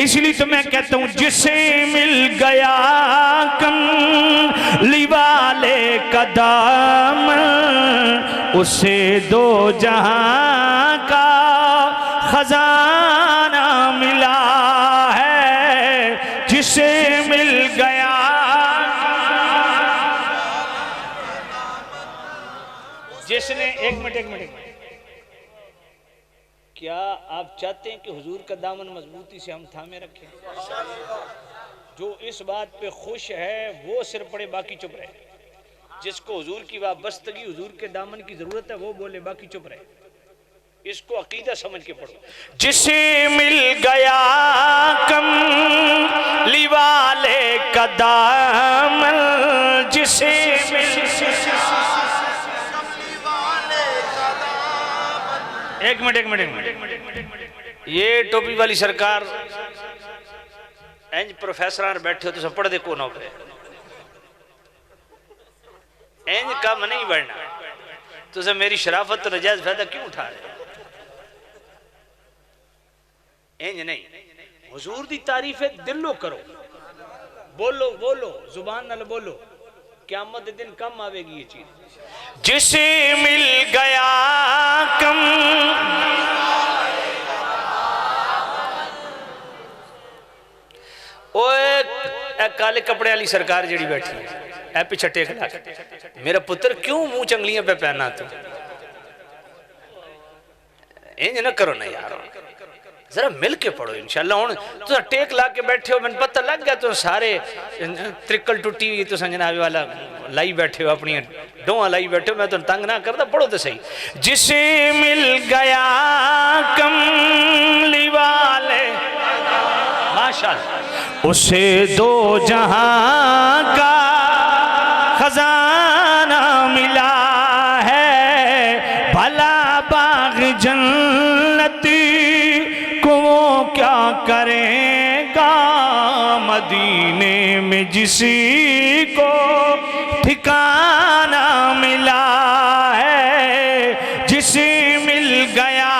اس لیے تو میں کہتا ہوں جسے مل گیا کملی والے کا دامن اسے دو جہاں کا خزانہ ملا ہے. جسے مل گیا جس نے ایک منٹ کیا آپ چاہتے ہیں کہ حضور کا دامن مضبوطی سے ہم تھامے رکھیں؟ جو اس بات پہ خوش ہے وہ سر پڑے باقی چپ رہے. جس کو حضور کی وابستگی حضور کے دامن کی ضرورت ہے وہ بولے باقی چپ رہے. اس کو عقیدہ سمجھ کے پڑھو. جسے مل گیا کملی والے کا دامن جسے مل ایک منٹ یہ ٹوپی والی سرکار اینج پروفیسران بیٹھے ہو تو سب پڑھ دے کونوں پہ اینج کام نہیں بڑھنا تو سب میری شرافت تو نجائز فائدہ کیوں اٹھا رہے انج نہیں، حضور دی تعریف دلو کرو، بولو بولو زبان نال بولو، قیامت دن کم آوے گی یہ چیز. جسے مل گیا کم اے کالے کپڑے والی سرکار جڑی بیٹھی ہے اے پیچھے ٹیک لا میرا پتر کیوں منہ چنگلیاں پہ پہنا تو انج نہ کرو نا یار، ذرا مل کے پڑھو انشاءاللہ. ہوں تو ٹیک لا کے بیٹھے ہو، میں پتہ لگ گیا تو سارے ترکل ٹوٹی ہوئی تو سنجنابی والا لائی بیٹھے ہو، اپنی ڈوہاں لائی بیٹھے ہو، میں تو تنگ نہ کرتا، پڑھو تو صحیح. جسے مل گیا کملی والے ماشاءاللہ اسے دو جہاں کا خزانہ ملا ہے، بھلا باغ جنتی کو وہ کیا کرے گا، مدینے میں جسی کو ٹھکانہ ملا ہے. جسے مل گیا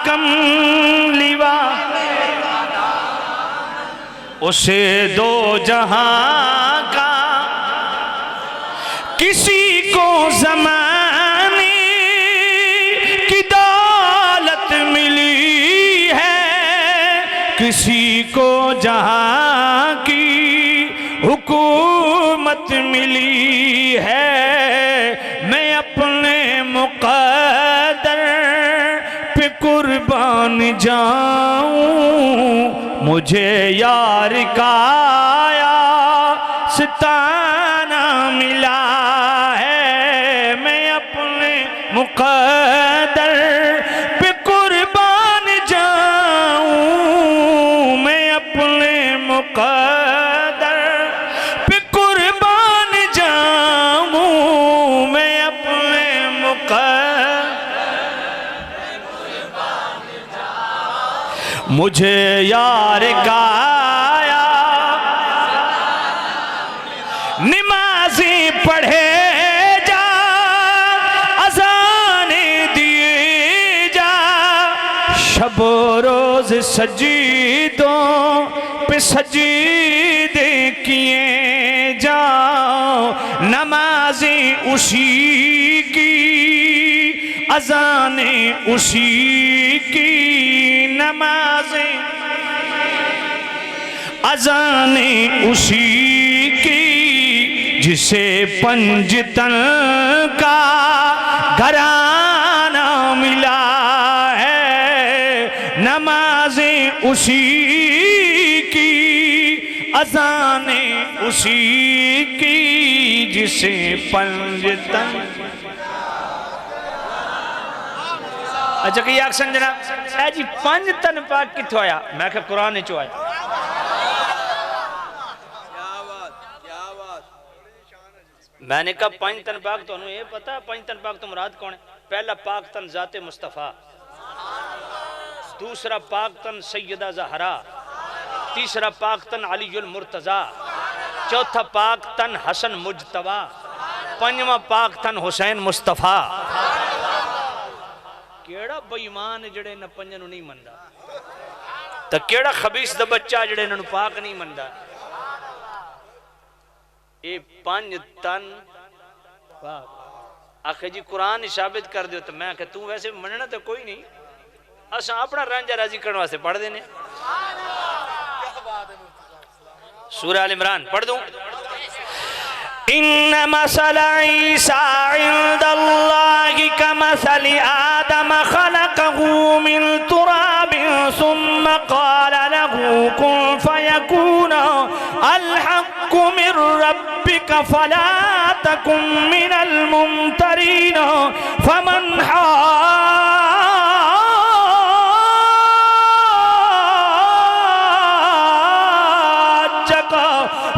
کملی والے اسے دو جہاں کا، کسی کو زمانے کی دولت ملی ہے، کسی کو جہاں کی حکومت ملی ہے. میں اپنے مقدر پہ قربان جاؤں، مجھے یار کا ستانہ ملا ہے. میں اپنے مقدر پہ قربان جاؤں، میں اپنے مقدر پہ قربان جاؤں، میں اپنے مقدر مجھے یار کا نمازیں پڑھے جا، اذانیں دیے جا، شب و روز سجدوں پہ سجدے کیے جا. نمازیں اسی کی، اذانیں اسی کی، نمازیں اذانیں اسی کی، جسے پنجتن کا گھرانہ ملا ہے. نمازیں اسی کی، اذانیں اسی کی، جسے پنجتن. اچھا کہ یہ اکسن جناب اے جی پنجتن پاک کتھو آیا؟ میں کہ قرآن چو آیا. میں نے کہا پانچ تن پاک تو انہوں یہ پتا ہے پانچ تن پاک تو مراد کون ہے؟ پہلا پاک تن ذات مصطفیٰ، دوسرا پاک تن سیدہ زہرا، تیسرا پاک تن علی المرتضی، چوتھا پاک تن حسن مجتبی، پنجواں پاک تن حسین مصطفیٰ. کیڑا بیمان جڑے نہ پنجنوں نہیں مندہ، تو کیڑا خبیث دا بچہ جڑے نہ پاک نہیں مندہ. اے پانچ تن پاک آخر جی قرآن ثابت کر دیو. تو میں کہ تو ویسے مننا تو کوئی نہیں، اساں اپنا رنجہ راضی کرنے واسطے پڑھ دینے. سورہ آل عمران پڑھ دوں. ان مثل عیسیٰ عند اللہ کمثل آدم خلقه من تراب ثم قال له كن فيكون الحق من ربك فلا تكن من الممترين فمن حاجك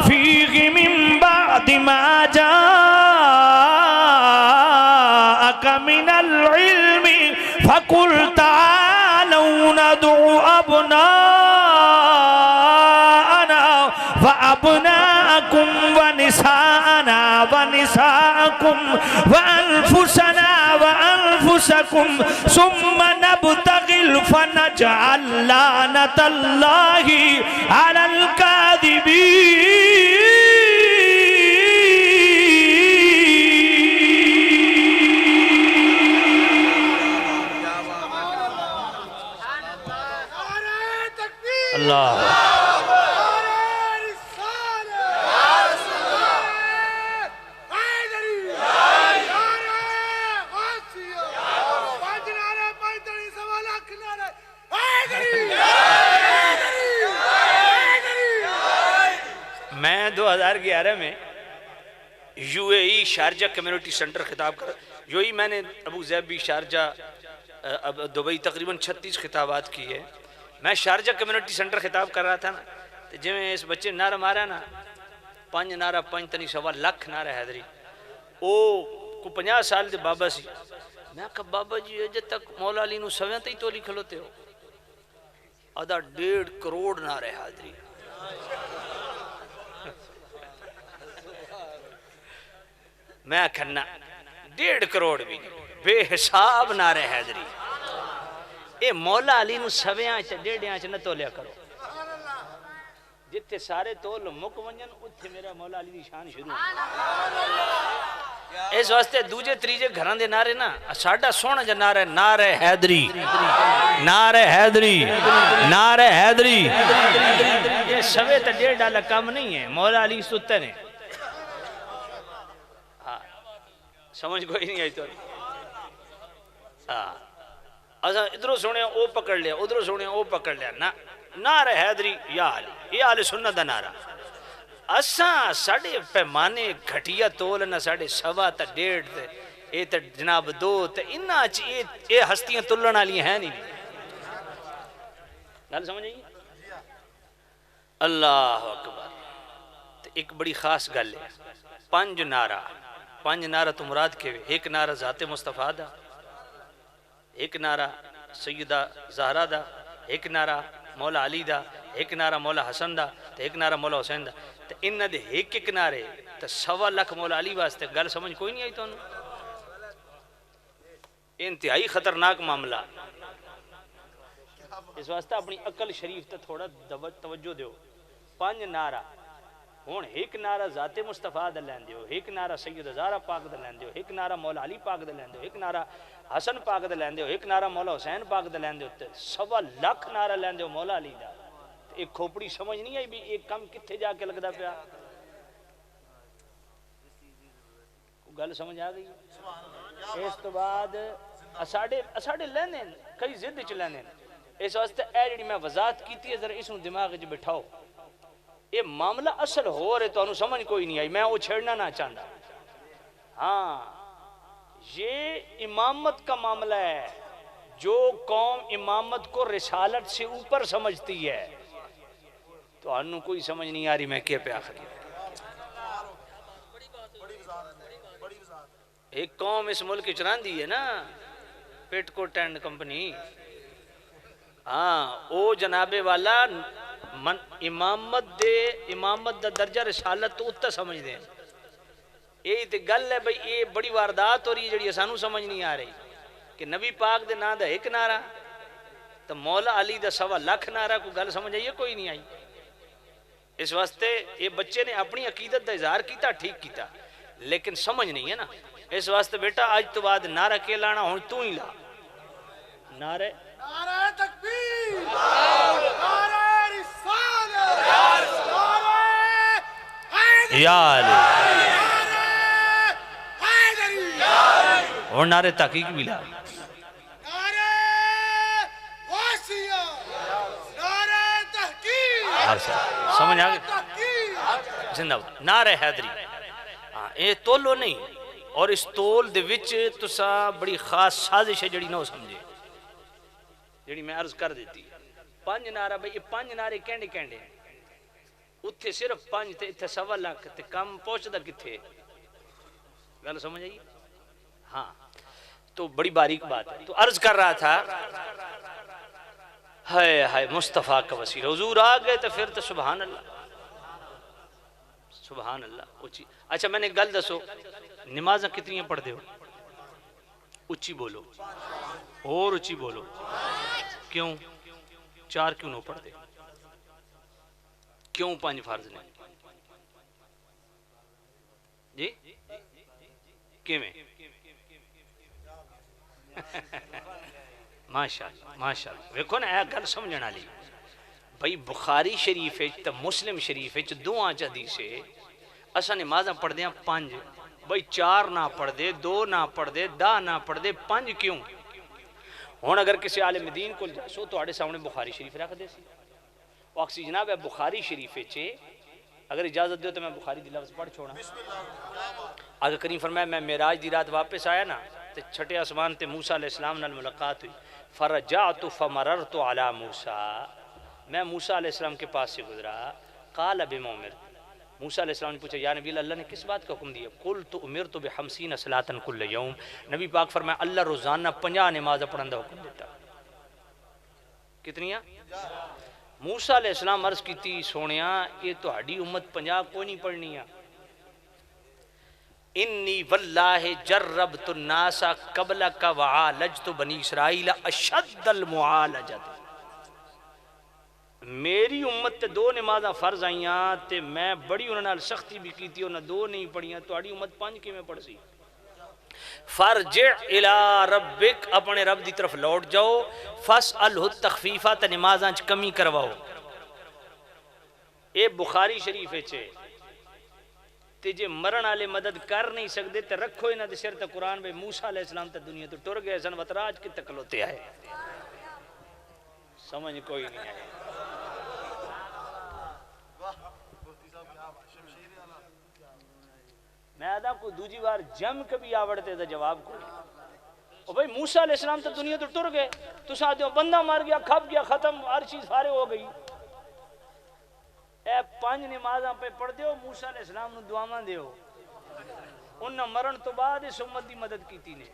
فيه من بعد ما جاءك من العلم فقل تعالوا ندعو أبناءنا وأبناءكم ونساءنا ونساءكم وأنفسنا وأنفسكم ثم نبتغي فنجعل لعنة الله على الكاذبين. اللہ میں 2011 میں UAE شارجہ کمیونٹی سنٹر خطاب کر UAE میں نے ابو ظبی شارجہ دبئی تقریباً 36 خطابات کی ہے. میں شارجہ کمیونٹی سنٹر خطاب کر رہا تھا نا تو جی میں اس بچے نعرہ مارا نا 5 نعرہ 5 تنی 1.25 لاکھ نعرہ حیدری او کو 50 سال دے بابا سی. میں کہا بابا جی جب تک مولا علی نو سویاں تے ہی تولی کھلوتے ہو آدھا 1.5 کروڑ نعرہ حیدری. میں کہنا 1.5 کروڑ بھی بے حساب نعرہ حیدری. اے مولا علی نو سویاں چ 1.5 چ نہ تولیا کرو. جتھے سارے تول مک ونجن اتھے میرا مولا علی دی شان شروع. اس واسطے دوجے تریجے گھراں دے نعرے نا ساڈا سونا جا نعرہ نعرہ حیدری نعرہ حیدری نعرہ حیدری. یہ سوے تے 1.5 ڈالر کم نہیں ہے. مولا علی ستے نے سمجھ کوئی نہیں آئی تو اچھا ادھروں سونے او پکڑ لیا ادھروں سونے او پکڑ لیا نعرہ حیدری یا علی یہ آل سنت دا نعرہ. اساں ساڑے پیمانے گھٹیا تول نہ ساڑے 1.25 تے 1.5 تے اے تے جناب 2 تے انہاں چ اے ہستیاں تلن والی ہیں نہیں. گل سمجھ آئی؟ اللہ اکبر. ایک بڑی خاص گل ہے 5 نعرہ تو مراد کے ایک نعرہ ذات مصطفیٰ دا ایک نعرہ سیدہ زہرا دا ایک نعرہ مولا علی دا ایک نعرہ مولا حسن دا ایک نعرہ مولا حسین دا. تو انہ دے ایک نعرے تو 1.25 لاکھ مولا علی واسطے. گل سمجھ کوئی نہیں آئی تو انتہائی خطرناک معاملہ. اس واسطے اپنی عقل شریف تے تھوڑا توجہ دیو. 5 نعرہ ہون ایک نعرہ ذات مصطفیٰ دا لین دیو ایک نعرہ سیدہ زہرا پاک دا لین دیو ایک نعرہ مولا علی پاک دا لین دیو ایک نعرہ حسن پاک دا لین دیو ایک نعرہ مولا حسین پاک دا لین دیو. 1.25 لاکھ نعرہ لین دیو مولا علی دا. ایک کھوپڑی سمجھ نہیں آئی بھی ایک کم کتھے جا کے لگدا پیا. گل سمجھ آ گئی؟ اس تو بعد اساڑے لینے کئی ضد چ لینے. اس واسطے اے جڑی میں وضاحت کیتی ہے ذرا اس نو دماغ وچ بٹھاؤ. یہ معاملہ اصل ہو رہے تو انہوں سمجھ کوئی نہیں آئی. میں وہ چھیڑنا نہ چاہتا. ہاں یہ امامت کا معاملہ ہے. جو قوم امامت کو رسالت سے اوپر سمجھتی ہے تو انہوں کوئی سمجھ نہیں آ رہی میں کیا پہ آخری. ایک قوم اس ملک چران دی ہے نا پیٹ کوٹ اینڈ کمپنی. ہاں او جناب والا امامت دا درجہ رسالت تو اتنا سمجھ دیں. یہی تے گل ہے بھئی یہ بڑی واردات ہو رہی ہے جڑی سانو سمجھ نہیں آ رہی کہ نبی پاک دے نا دا ایک نعرہ تو مولا علی دا 1.25 لاکھ نعرہ کو گل سمجھ آئیے کوئی نہیں آئی. اس واسطے یہ بچے نے اپنی عقیدت دا اظہار کیتا ٹھیک کیتا لیکن سمجھ نہیں ہے نا. اس واسطے بیٹا آج تو بعد نعرہ کے لانا ہوں تو ہی لا. نعرہ تکبیر نعرہ رسالت یا علی اور نعرہ تحقیق بھی لا. نعرہ غوثیہ نعرہ تحقیق سمجھ آگئے زندہ نعرہ حیدری. یہ تولو نہیں اور اس تول دے وچ تسا بڑی خاص سازش ہے جڑی نہ سمجھے جڑی میں عرض کر دیتی. 5 نعرہ بھئی یہ 5 نعرے کینڈے کینڈے ہیں. اتھے صرف 5 تے اتھے 1.25 لاکھ تے کم پہنچدا کتھے. گل سمجھ آئی؟ ہاں تو بڑی باریک بات ہے. تو عرض کر رہا تھا ہائے ہائے مصطفیٰ کا وسیلہ حضور آ گئے تو پھر تو سبحان اللہ سبحان اللہ. اچھا میں نے گل دسو نمازاں کتنی پڑھ دے ہو؟ اچھی بولو اور اچھی بولو. کیوں 4 کیوں نہ پڑھ دے کیوں 5 فرض نے جی کیویں ماشاءاللہ ماشاءاللہ ویکھو نا اے گل سمجھن والی بھئی بخاری شریف تے مسلم شریف دوواں چ حدیث ہے اساں نمازاں پڑھ دیاں 5 بھئی 4 نہ پڑھ دے 2 نہ پڑھ دے 10 نہ پڑھ دے 5 کیوں ہن اگر کسی عالم دین کو جاسو تواڈے سامنے بخاری شریف رکھ دے سی او اکسی جناب ہے بخاری شریف اگر اجازت دیو تو میں بخاری دی لفظ پڑھ چھوڑا آگے کریم فرمایا میں معراج دی رات واپس آیا نا تے چھٹے آسمان تے موسیٰ علیہ السلام نال ملاقات ہوئی فرجعت فمررت علی موسیٰ میں موسیٰ علیہ السلام کے پاس سے گزرا قال بما امرت موسیٰ علیہ السلام نے پوچھا یا نبی اللہ نے کس بات کا حکم دیا قلت امرت ب50 صلاۃ کل یوم نبی پاک فرمایا اللہ روزانہ 50 نماز پڑھن دا حکم دیتا کتنیاں موسیٰ علیہ السلام عرض کیتی سونیا یہ تہاڈی امت 50 کوئی نہیں پڑھنی ہے انی واللہ جربت الناس قبلک وعالجت بنی اسرائیل اشد المعالجت میری امت تے 2 نمازاں فرض آئیاں تے میں بڑی انہاں نال سختی بھی کیتی انہاں 2 نہیں پڑھیاں تہاڈی امت 5 کیویں پڑھ سی فرجع الی ربک اپنے رب دی طرف لوٹ جاؤ فاسألہ التخفیفہ تے نمازاں چ کمی کرواؤ اے بخاری شریف ہے تے جے مرن والے مدد کر نہیں سکدے تے رکھو انہاں دے سر تے قرآن بے موسیٰ علیہ السلام تے دنیا تو ٹر گئے سن وتراج کتے کلوتے آئے سمجھ کوئی نہیں ہے میں آدھا کو دوجی بار جم کبھی آوڑتے تھا جواب کو او بھئی موسیٰ علیہ السلام تو دنیا تو ٹر گئے تو ساتھ ہو بندہ مار گیا کھپ گیا ختم ہر چیز فارغ ہو گئی اے 5 نمازاں پہ پڑھ دیو موسیٰ علیہ السلام نو دعاواں دیو انہاں مرن تو بعد اس امت دی مدد کیتی نے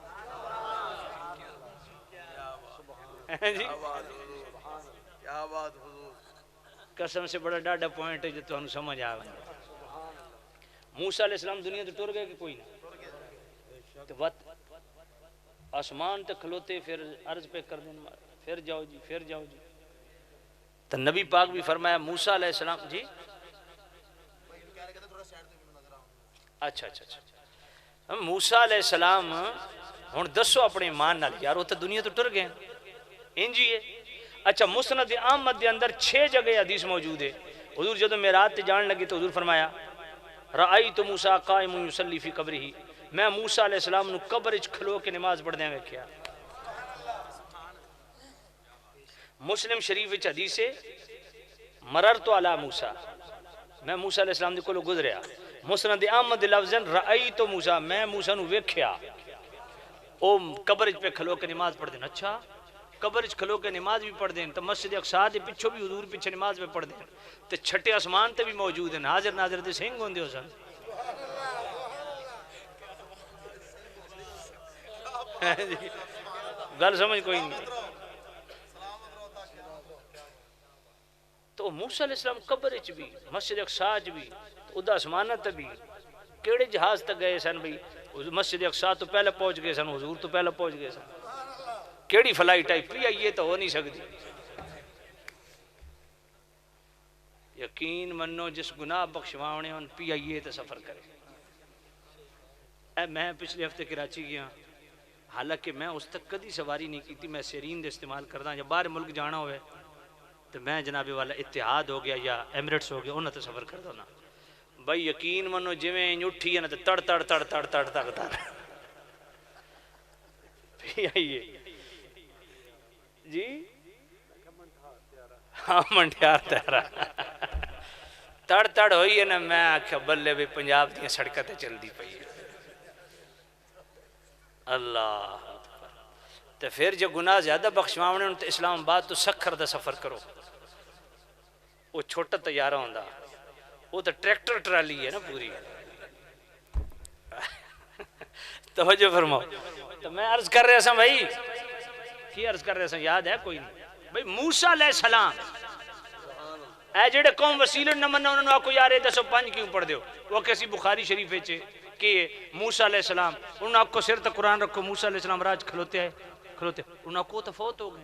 کیا بات حضور قسم سے بڑا ڈاڈا پوائنٹ ہے جو تو ہم سمجھ آگا موسیٰ علیہ السلام دنیا تو ٹر گئے کہ کوئی نہ تو وقت آسمان تک کھلوتے پھر عرض پہ کر دیں پھر جاؤ جی پھر جاؤ جی تو نبی پاک بھی فرمایا موسیٰ علیہ السلام جی اچھا اچھا اچھا موسیٰ علیہ السلام ہن دسو اپنے ایمان نال یار وہ تو دنیا تو ٹر گئے انجی ہے اچھا مسند احمد دے اندر 6 جگہ حدیث موجود ہے حضور جدو معراج تے جان لگے تو حضور فرمایا رأیت موسیٰ قائم یصلی فی قبرہ میں موسیٰ علیہ السلام نو قبر وچ کھلو کے نماز پڑھ دیں ویکھیا مسلم شریف وچ حدیث ہے مررت علی موسیٰ میں موسیٰ علیہ السلام دے کولو گزریا مسند احمد لفظن رأیت موسیٰ میں موسیٰ نو ویکھیا او قبر وچ پہ کھلو کے نماز پڑھ دیں اچھا قبر وچ کھلو کے نماز بھی پڑھ دیں تو مسجد اقصی دے پیچھے بھی حضور پیچھے نماز پہ پڑھ دیں تے چھٹے آسمان تے بھی موجود ہیں حاضر ناظر دے سنگ ہوندے ہو سن گل سمجھ کوئی نہیں تو موسیٰ علیہ السلام قبر وچ بھی مسجد اقصی بھی ادا آسمان تے بھی کیڑے جہاز تک گئے سن بھئی مسجد اقصی تو پہلے پہنچ گئے سن حضور تو پہلے پہنچ گئے سن کیڑی فلائٹ آئی پی آئی یہ تو ہو نہیں سکتی یقین منو جس گناہ بخشوانے ان پی آئی اے تے سفر کرے اے میں پچھلے ہفتے کراچی گیا حالانکہ میں اس تک کدی سواری نہیں کی تھی میں سیرین دے استعمال کردا یا باہر ملک جانا ہوئے تو میں جناب والا اتحاد ہو گیا یا ایمریٹس ہو گیا انہاں تے سفر کردا نا بھائی یقین منو جویں اٹھی ہے نا تے تڑ تڑ تڑ تڑ تڑ تڑ تڑ پی آئی اے جی ہاں منڈیار تیارا تڑ تڑ ہوئی ہے نا میں آکھا بلے بھی پنجاب دیا سڑکتے چل دی پئی اللہ تو پھر جو گناہ زیادہ بخشوانے تو اسلام آباد تو سکھر دا سفر کرو وہ چھوٹا تیارہ ہوندہ وہ تو ٹریکٹر ٹرالی ہے نا پوری توجہ فرماؤ تو میں عرض کر رہا سا بھائی کی عرض کر رہے ہیں یاد ہے کوئی نہیں بھئی موسیٰ علیہ السلام اے جڑے قوم وسیلہ نہ مننا انہوں نے آکو یارے 105 کیوں پڑھ دیو وہ کسی بخاری شریف ہے کہ موسیٰ علیہ السلام انہوں نے آپ کو سر تک قرآن رکھو موسیٰ علیہ السلام راج کھلوتے ہیں انہوں نے کو تو فوت ہو گئے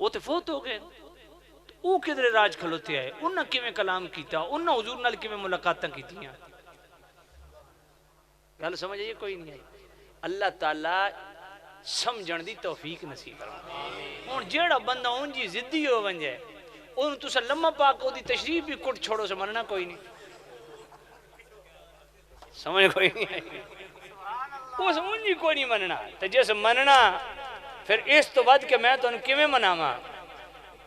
وہ تو فوت ہو گئے وہ کدھر راج کھلوتے آئے انہاں کیویں کلام کیتا انہاں حضور نال کیویں ملاقاتاں کیتیاں گل سمجھ آئی کوئی نہیں آئی اللہ تعالی سمجھن دی توفیق نصیب فرمائے ہن جیڑا بندہ اون جی ضدی ہو ونجے اون تسا لمحہ پاک او دی تشریف بھی کٹ چھوڑو سے مننا کوئی نہیں سمجھ کوئی نہیں آئی وہ سمجھ جی کوئی نہیں مننا تے جس مننا پھر اس تو بعد کہ میں تو ان کیویں مناواں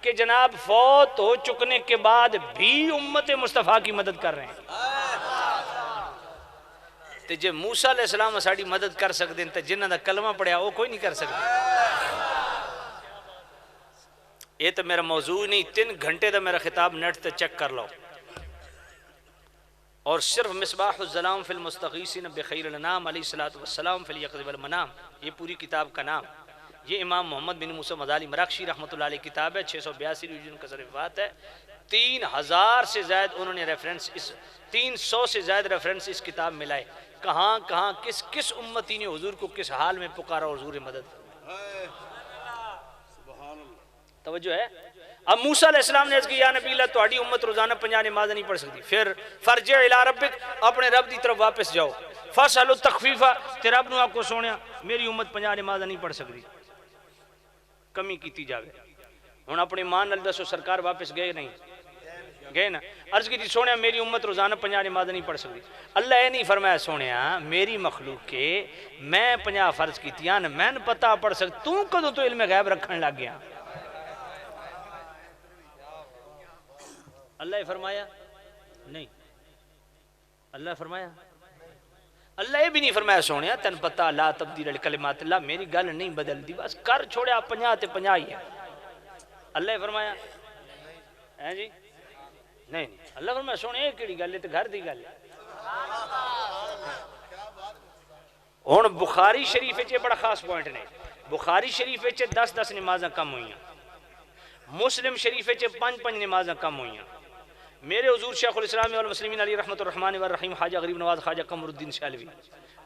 کہ جناب فوت ہو چکنے کے بعد بھی امت مصطفیٰ کی مدد کر رہے ہیں تے جے موسیٰ علیہ السلام ساڑی مدد کر سکتے ہیں تے جنہ دا کلمہ پڑھیا وہ کوئی نہیں کر سکتے یہ تو میرا موضوع نہیں 3 گھنٹے دا میرا خطاب نیٹ تے چیک کر لو اور صرف مصباح الظلام فی المستغیثین بخیر الانام علیہ السلام فی الیقظۃ والمنام یہ پوری کتاب کا نام یہ امام محمد بن موسیٰ مدالی مراکشی رحمۃ اللہ علیہ کتاب ہے 682 ریویژن کا صرفات ہے 3000 سے زائد انہوں نے ریفرنس 300 سے زائد ریفرنس اس کتاب میں لائے کہاں کہاں کس کس امتی نے حضور کو کس حال میں پکارا اور حضور مدد توجہ ہے اب موسیٰ علیہ السلام نے عرض کی یا نبی اللہ تہاڈی امت روزانہ 50 نماز نہیں پڑھ سکتی پھر فرجع الی ربک اپنے رب دی طرف واپس جاؤ فاسألوا التخفیفہ تے رب نو آکو سونیا میری امت 50 نماز نہیں پڑھ سکتی کمی کیتی جاوے ہن اپنے مان نال دسو سرکار واپس گئے نہیں گئے نا عرض کی سونیا میری امت روزانہ 50 نماز نہیں پڑھ سکتی اللہ یہ نہیں فرمایا سونیا میری مخلوق کے میں 50 فرض کیتیاں میں نے پتہ پڑھ سکتا تو کدوں تو علم غیب رکھن لگ گیا اللہ فرمایا نہیں اللہ فرمایا اللہ یہ بھی نہیں فرمایا سونیا تن پتہ لا تبدیل لکلمات اللہ میری گل نہیں بدل دی بس کر چھوڑیا 50 تے 50 ہی ہے اللہ فرمایا ہیں جی نہیں اللہ فرمایا سونے یہ کیڑی گل ہے تے گھر دی گل ہے ہن بخاری شریف وچ بڑا خاص پوائنٹ نے بخاری شریف وچ 10 نمازاں کم ہوئیاں مسلم شریف وچ 5 نمازاں کم ہوئیاں میرے حضور شیخ الاسلام والمسلمین علی رحمت الرحمن والرحیم خواجہ غریب نواز خواجہ قمر الدین سالوی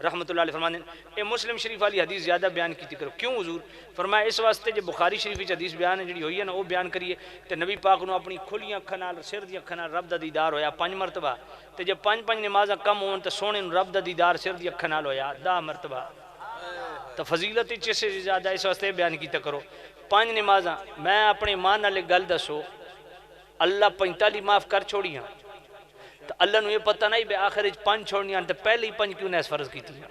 رحمت اللہ علیہ فرمانے اے مسلم شریف والی حدیث زیادہ بیان کیتی کرو کیوں حضور فرمایا اس واسطے جو بخاری شریف وچ حدیث بیان ہے جڑی ہوئی ہے نا وہ بیان کریے تے نبی پاک نو اپنی کھلیاں اکھاں نال سر دی اکھاں نال رب دا دیدار ہویا 5 مرتبہ تے جے 5 نمازاں کم ہون تے سونے نو رب دا دیدار سر دی اکھاں نال ہویا 10 مرتبہ تو فضیلت اس سے زیادہ اس واسطے بیان کیتا کرو 5 نمازاں میں اپنے مان نال گل دسو اللہ 45 معاف کر چھوڑیاں تو اللہ نو یہ پتہ نہیں بے آخر 5 چھوڑنیاں تو پہلے ہی 5 کیوں نے اس فرض کی تھی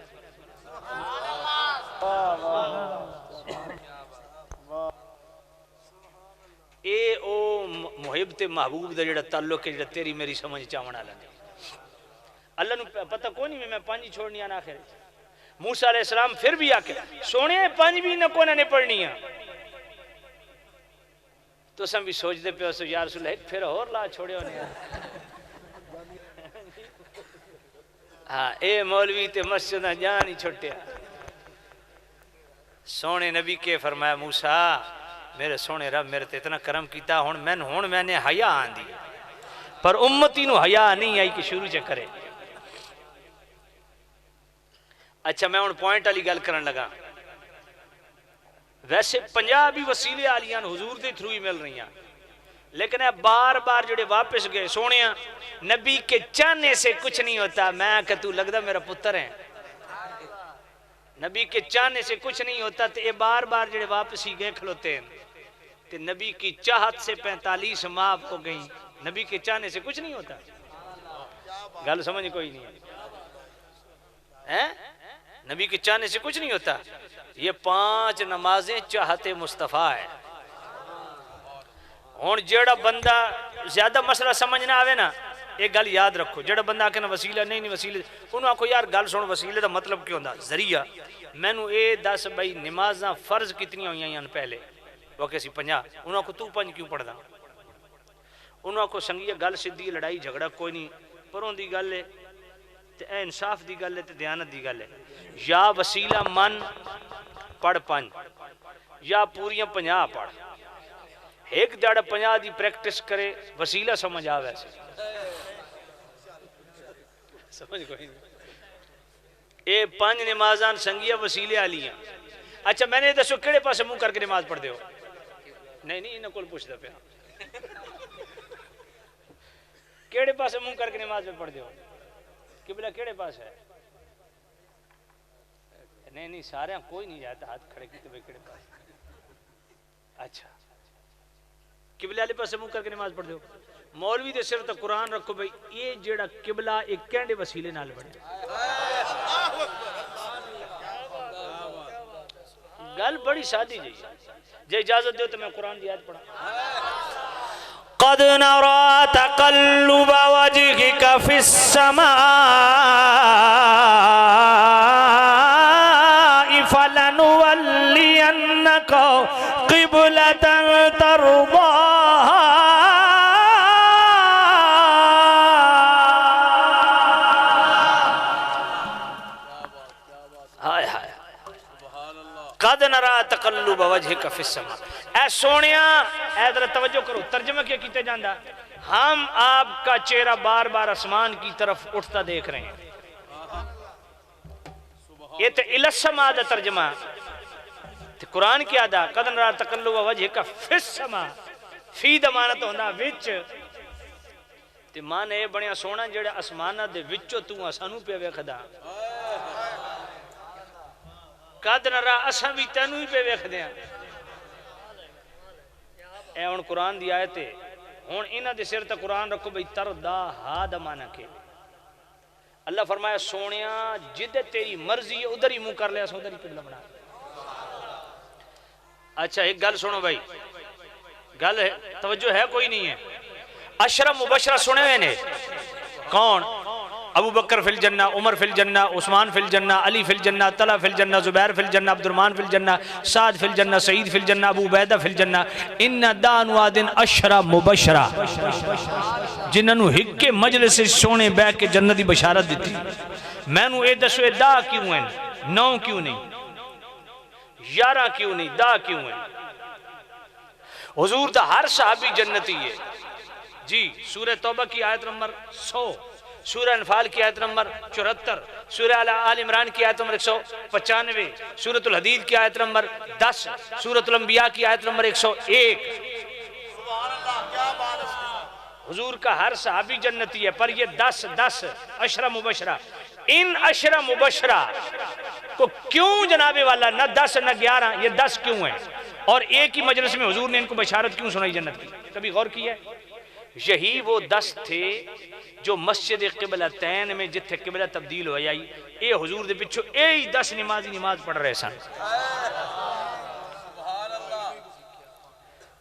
اے او محب تے محبوب دا جڑا تعلق ہے جڑا تیری میری سمجھ چاون والا اللہ نو پتہ کوئی نہیں میں 5 چھوڑنیاں نا آخر موسیٰ علیہ السلام پھر بھی آکے سونے 5 بھی نہ کونا نے پڑھنیاں تو سم بھی سوچ دے پہ اسو یا رسول اللہ پھر اور لا چھوڑے ہونے ہاں اے مولوی تے مسجد جان ہی چھوٹے سونے نبی کے فرمایا موسیٰ میرے سونے رب میرے تے اتنا کرم کیتا ہون میں نے حیا آن دی پر امتی نو حیا نہیں آئی کہ شروع چ کرے اچھا میں ہن پوائنٹ والی گل کرن لگا ویسے 50 بھی وسیلے آلیاں حضور دے تھرو ہی مل رہی ہیں لیکن بار بار جڑے واپس گئے سونیا نبی کے چاہنے سے کچھ نہیں ہوتا میں کہ تو لگدا میرا پتر ہے نبی کے چاہنے سے کچھ نہیں ہوتا تو یہ بار بار جڑے واپس ہی گئے کھلوتے ہیں تو نبی کی چاہت سے 45 معاف ہو گئی نبی کے چاہنے سے کچھ نہیں ہوتا گل سمجھ کوئی نہیں ہے نبی کے چاہنے سے کچھ نہیں ہوتا یہ 5 نمازیں چاہت مصطفیٰ ہے ہون جڑا بندہ زیادہ مسئلہ سمجھ نہ آوے نا ایک گل یاد رکھو جڑا بندہ آکے نا وسیلہ نہیں وسیلے انہوں آکو یار گل سن وسیلے دا مطلب کیوں دا ذریعہ میں نو اے 10 بھائی نمازاں فرض کتنی ہوئی ہیں پہلے وہ کسی 50 انہوں آکو تو 5 کیوں پڑھ دا انہوں آکو سنگیہ گل سدھی لڑائی جھگڑا کوئی نہیں پروں دی گل ہے تے انصاف دی گل ہے تے دیانت دی گل ہے یا وسیلہ من پڑھ 5 یا پوریاں 50 پڑھ ایک دیڑا 50 دی پریکٹس کرے وسیلہ سمجھ آ ویسے سمجھ کوئی نہیں اے 5 نمازان سنگیہ وسیلے آلیاں اچھا میں نے دسو کہڑے پاسے منہ کر کے نماز پڑھ دیو؟ نہیں نہیں انہاں کول پوچھدا پیا کہڑے پاسے منہ کر کے نماز میں پڑھ دیو؟ قبلہ کہڑے پاس ہے؟ نہیں نہیں سارے کوئی نہیں جاتا ہاتھ کھڑے کیتے بھائی کہڑے پاس؟ اچھا قبلہ والے پاسے منہ کر کے نماز پڑھ دیو؟ مولوی دے سر تے قرآن رکھو بھائی یہ جیڑا قبلہ ایک کینڈے وسیلے نال بنے گل بڑی سادی جی جے اجازت دیو تو میں قرآن دی آیت پڑھا قد نرى تقلب وجهك في السماء فلنولينك قبلة ترضاها قد نرى تقلب وجهك في السماء اے سونیا اے ذرا توجہ کرو ترجمہ کیا کیتے جاندا ہم آپ کا چہرہ بار بار آسمان کی طرف اٹھتا دیکھ رہے ہیں یہ تو السماء دا ترجمہ قرآن کیا دا قد نرى تقلب وجهك في السماء فی دا معنی تو ہوندا وچ تے معنی اے بنیا سونا جڑا آسماناں دے وچوں تو اسانو پہ ویکھدا قد نرى اساں بھی تینوں ہی پہ ویکھدے ہیں اے ہن قرآن دی آیت ہے ہن انہاں دے سر تے قرآن رکھو بھئی تردا ہا دا معنی کہ اللہ فرمایا سونیا جدے تیری مرضی ہے ادھر ہی منہ کر لیا سو ادھر ہی قبلہ بنا اچھا ایک گل سنو بھائی گل ہے توجہ ہے کوئی نہیں ہے عشرہ مبشرہ سنے ہوئے نے کون ابو بکر فی الجنہ عمر فی الجنہ عثمان فی الجنہ علی فی الجنہ طلحہ فی الجنہ زبیر فی الجنہ عبد الرحمن فی الجنہ سعد فی الجنہ سعید فی الجنہ ابو عبیدہ فی الجنہ ان دان وادن عشرہ مبشرہ جنہوں ہکے مجلس سونے بے کے جنتی بشارت دیتی میں نو اے دسو اے دا کیوں ہیں 9 کیوں نہیں 11 کیوں نہیں دا کیوں ہیں حضور دا ہر صحابی جنتی ہے جی سورہ توبہ کی آیت نمبر 100 سورہ انفال کی آیت نمبر 74 سورہ آل عمران کی آیت نمبر 195 سورۃ الحدید کی آیت نمبر 10 سورۃ الانبیاء کی آیت نمبر 101 حضور کا ہر صحابی جنتی ہے پر یہ 10 عشرہ مبشرہ ان عشرہ مبشرہ کو کیوں جناب والا نہ 10 نہ 11 یہ 10 کیوں ہیں اور ایک ہی مجلس میں حضور نے ان کو بشارت کیوں سنائی جنت کی کبھی غور کیا ہے یہی وہ 10 تھے جو مسجد قبلتین میں جتھے قبلہ تبدیل ہو جائی اے حضور دے پچھو اے 10 نمازی نماز پڑھ رہے سن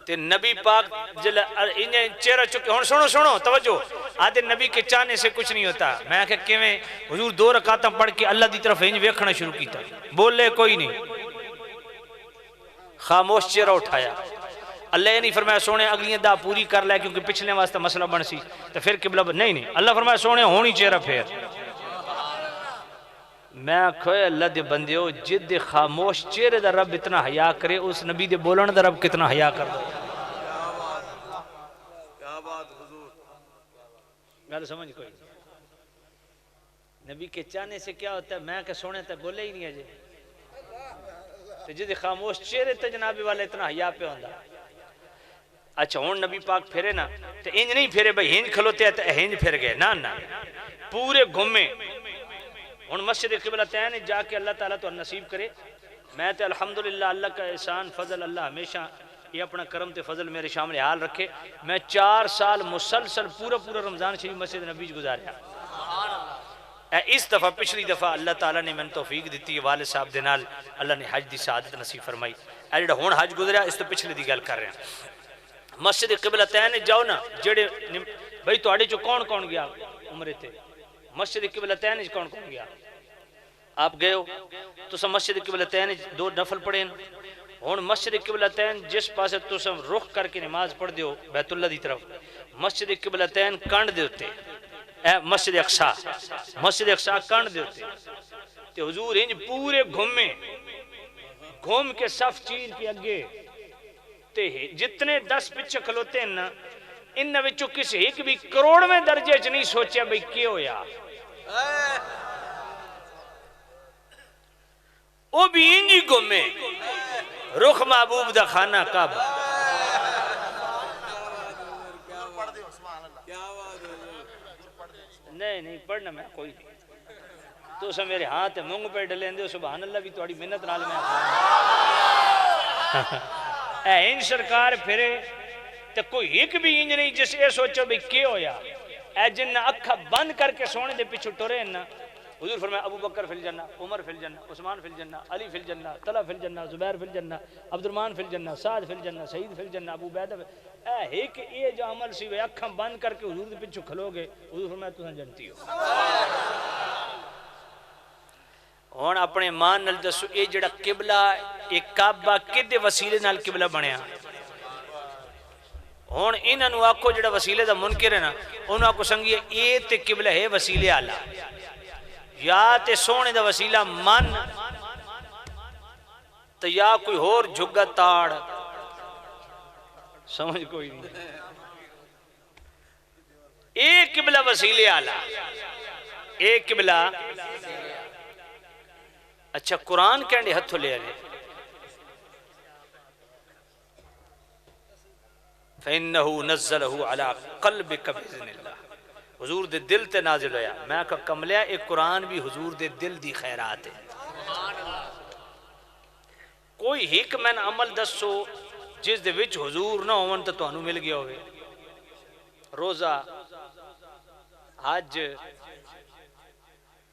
تے نبی پاک انہیں چہرہ چکے ہون سنو توجہ آدھے نبی کے چاہنے سے کچھ نہیں ہوتا میں کہ کیویں حضور 2 رکعتاں پڑھ کے اللہ دی طرف انج ویکھنا شروع کیتا بولے کوئی نہیں خاموش چہرہ اٹھایا اللہ یہ نہیں فرمایا سونے اگلیاں دا پوری کر لے کیونکہ پچھلے واسطہ مسئلہ بن سی تو پھر قبلہ نہیں اللہ فرمایا سونے ہونی چہرہ پھر میں کھوئے اللہ دے بندیو جد خاموش چہرے دا رب اتنا حیا کرے اس نبی دے بولن دا رب کتنا حیا کر دے کیا بات حضور گل سمجھ کوئی نبی کے چاہنے سے کیا ہوتا ہے میں کہ سونے تے بولے ہی نہیں ہے جی جد خاموش چہرے تے جنابی والے اتنا حیا پہ ہوندا اچھا ہون نبی پاک پھرے نا تو انج نہیں پھرے بھئی ہنج کھلوتے ہیں تو ہنج پھر گئے نا پورے گھومے ہون مسجد قبلتین جا کے اللہ تعالیٰ تو نصیب کرے میں تے الحمدللہ اللہ کا احسان فضل اللہ ہمیشہ یہ اپنا کرم تے فضل میرے شامل حال رکھے میں 4 سال مسلسل پورا رمضان شریف مسجد نبی گزاریا اس دفعہ پچھلی دفعہ اللہ تعالیٰ نے میں توفیق دیتی ہے والد صاحب دنال اللہ نے حج دی سعادت نصیب فرمائی ایڈا ہون حج گزریا اس تو پچھلی دی گل کر رہے ہیں مسجد قبلتین جاؤ نا جڑے بھئی تو آڑے جو کون گیا عمرے تھے مسجد قبلتین کون گیا آپ گئے ہو تو سب مسجد قبلتین 2 نفل پڑھیں ہون مسجد قبلتین جس پاسے تو سب رخ کر کے نماز پڑھ دیو بیت اللہ دی طرف مسجد قبلتین کانڈ دیوتے مسجد اقصا کانڈ دیوتے تے حضور انج پورے گھوم کے صف چین کے اگے جتنے 10 پیچھے کھلوتے ہیں نا ان وچوں کسی ایک بھی کروڑویں درجے چ نہیں سوچیا بھئی کیا ہویا وہ بھی انجی گمے رخ محبوب دا خانہ کعبہ نہیں پڑھنا میں کوئی نہیں تو اسے میرے ہاتھ مونگ پہ ڈلیں دے سبحان اللہ بھی توڑی منت نال میں اے ان سرکار پھرے تو کوئی ایک بھی انج نہیں جس یہ سوچو بھی کیا ہویا اے جن اکھا بند کر کے سونے دے پیچھے ٹورے نا حضور فرمایا ابو بکر فی الجنہ عمر فی الجنہ عثمان فی الجنہ علی فی الجنہ طلحہ فی الجنہ زبیر فی الجنہ عبد الرحمن فی الجنہ سعد فی الجنہ سعید فی الجنہ ابو عبیدہ اے ایک یہ جو عمل سی وہ اکھاں بند کر کے حضور دے پیچھے کھلو گے حضور فرمایا تساں جنتی ہو ہن اپنے مان نال دسو اے جڑا قبلہ اے کعبہ کدے وسیلے نال قبلہ بنیا ہن انہاں نو آکھو جڑا وسیلے دا منکر ہے نا انہاں آکھو سنگی اے تے قبلہ ہے وسیلے اعلی یا تے سونے دا وسیلہ من تو یا کوئی اور جھگا تاڑ سمجھ کوئی نہیں ایک قبلہ وسیلے آلہ ایک قبلہ اچھا قرآن کہنے ہتھو لے آلے فَإِنَّهُ نَزَّلَهُ عَلَىٰ قَلْبِكَ بِإِذْنِ اللَّهِ حضور دے دل تے نازل ہویا میں کہا کملیا ایک قرآن بھی حضور دے دل دی خیرات ہے کوئی حکمن عمل دسو جس دے وچ حضور نہ ہون تو تانوں مل گیا ہوئے روزہ حج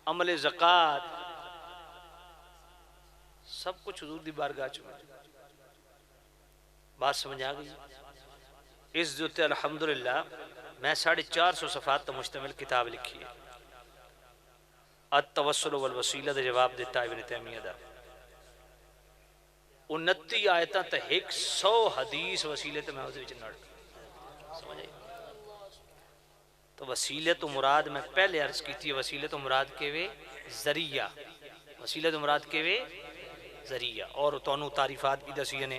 عمل زکات سب کچھ حضور دی بارگاہ چ بات سمجھ آ گئی اس جو تے الحمدللہ میں 450 صفحات تا مشتمل کتاب لکھی ہے التوسل والوسیلہ دا جواب دیتا ابن تیمیہ دا 29 آیتاں تا 100 حدیث وسیلے تا میں اس وچ نڑ سمجھ آئی تو وسیلے تو مراد میں پہلے عرض کی تھی وسیلے تو مراد کے وے ذریعہ وسیلے تو مراد کے وے ذریعہ اور تونوں تعریفات بھی دسیے نے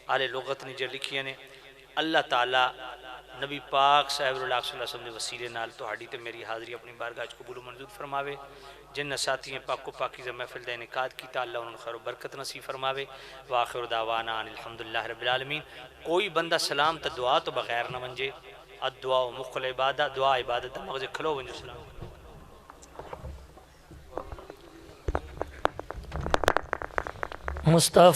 اہل لغت نے جو لکھی نے اللہ تعالی نبی پاک صاحب اللہ صلی اللہ علیہ وسلم نے وسیلے نال توہاڈی تے میری حاضری اپنی بارگاہ وچ قبول و منظور فرماوے جن ساتھیاں پاک و پاکیزہ محفل دا انعقاد کیتا اللہ انہوں خیر و برکت نصیب فرماوے وآخر دعوانا ان الحمدللہ رب العالمین کوئی بندہ سلام تا دعا تو بغیر نہ منجے الدعا مخل عبادہ دعا عبادت دا مغز کھلو ونجو سلام مصطفیٰ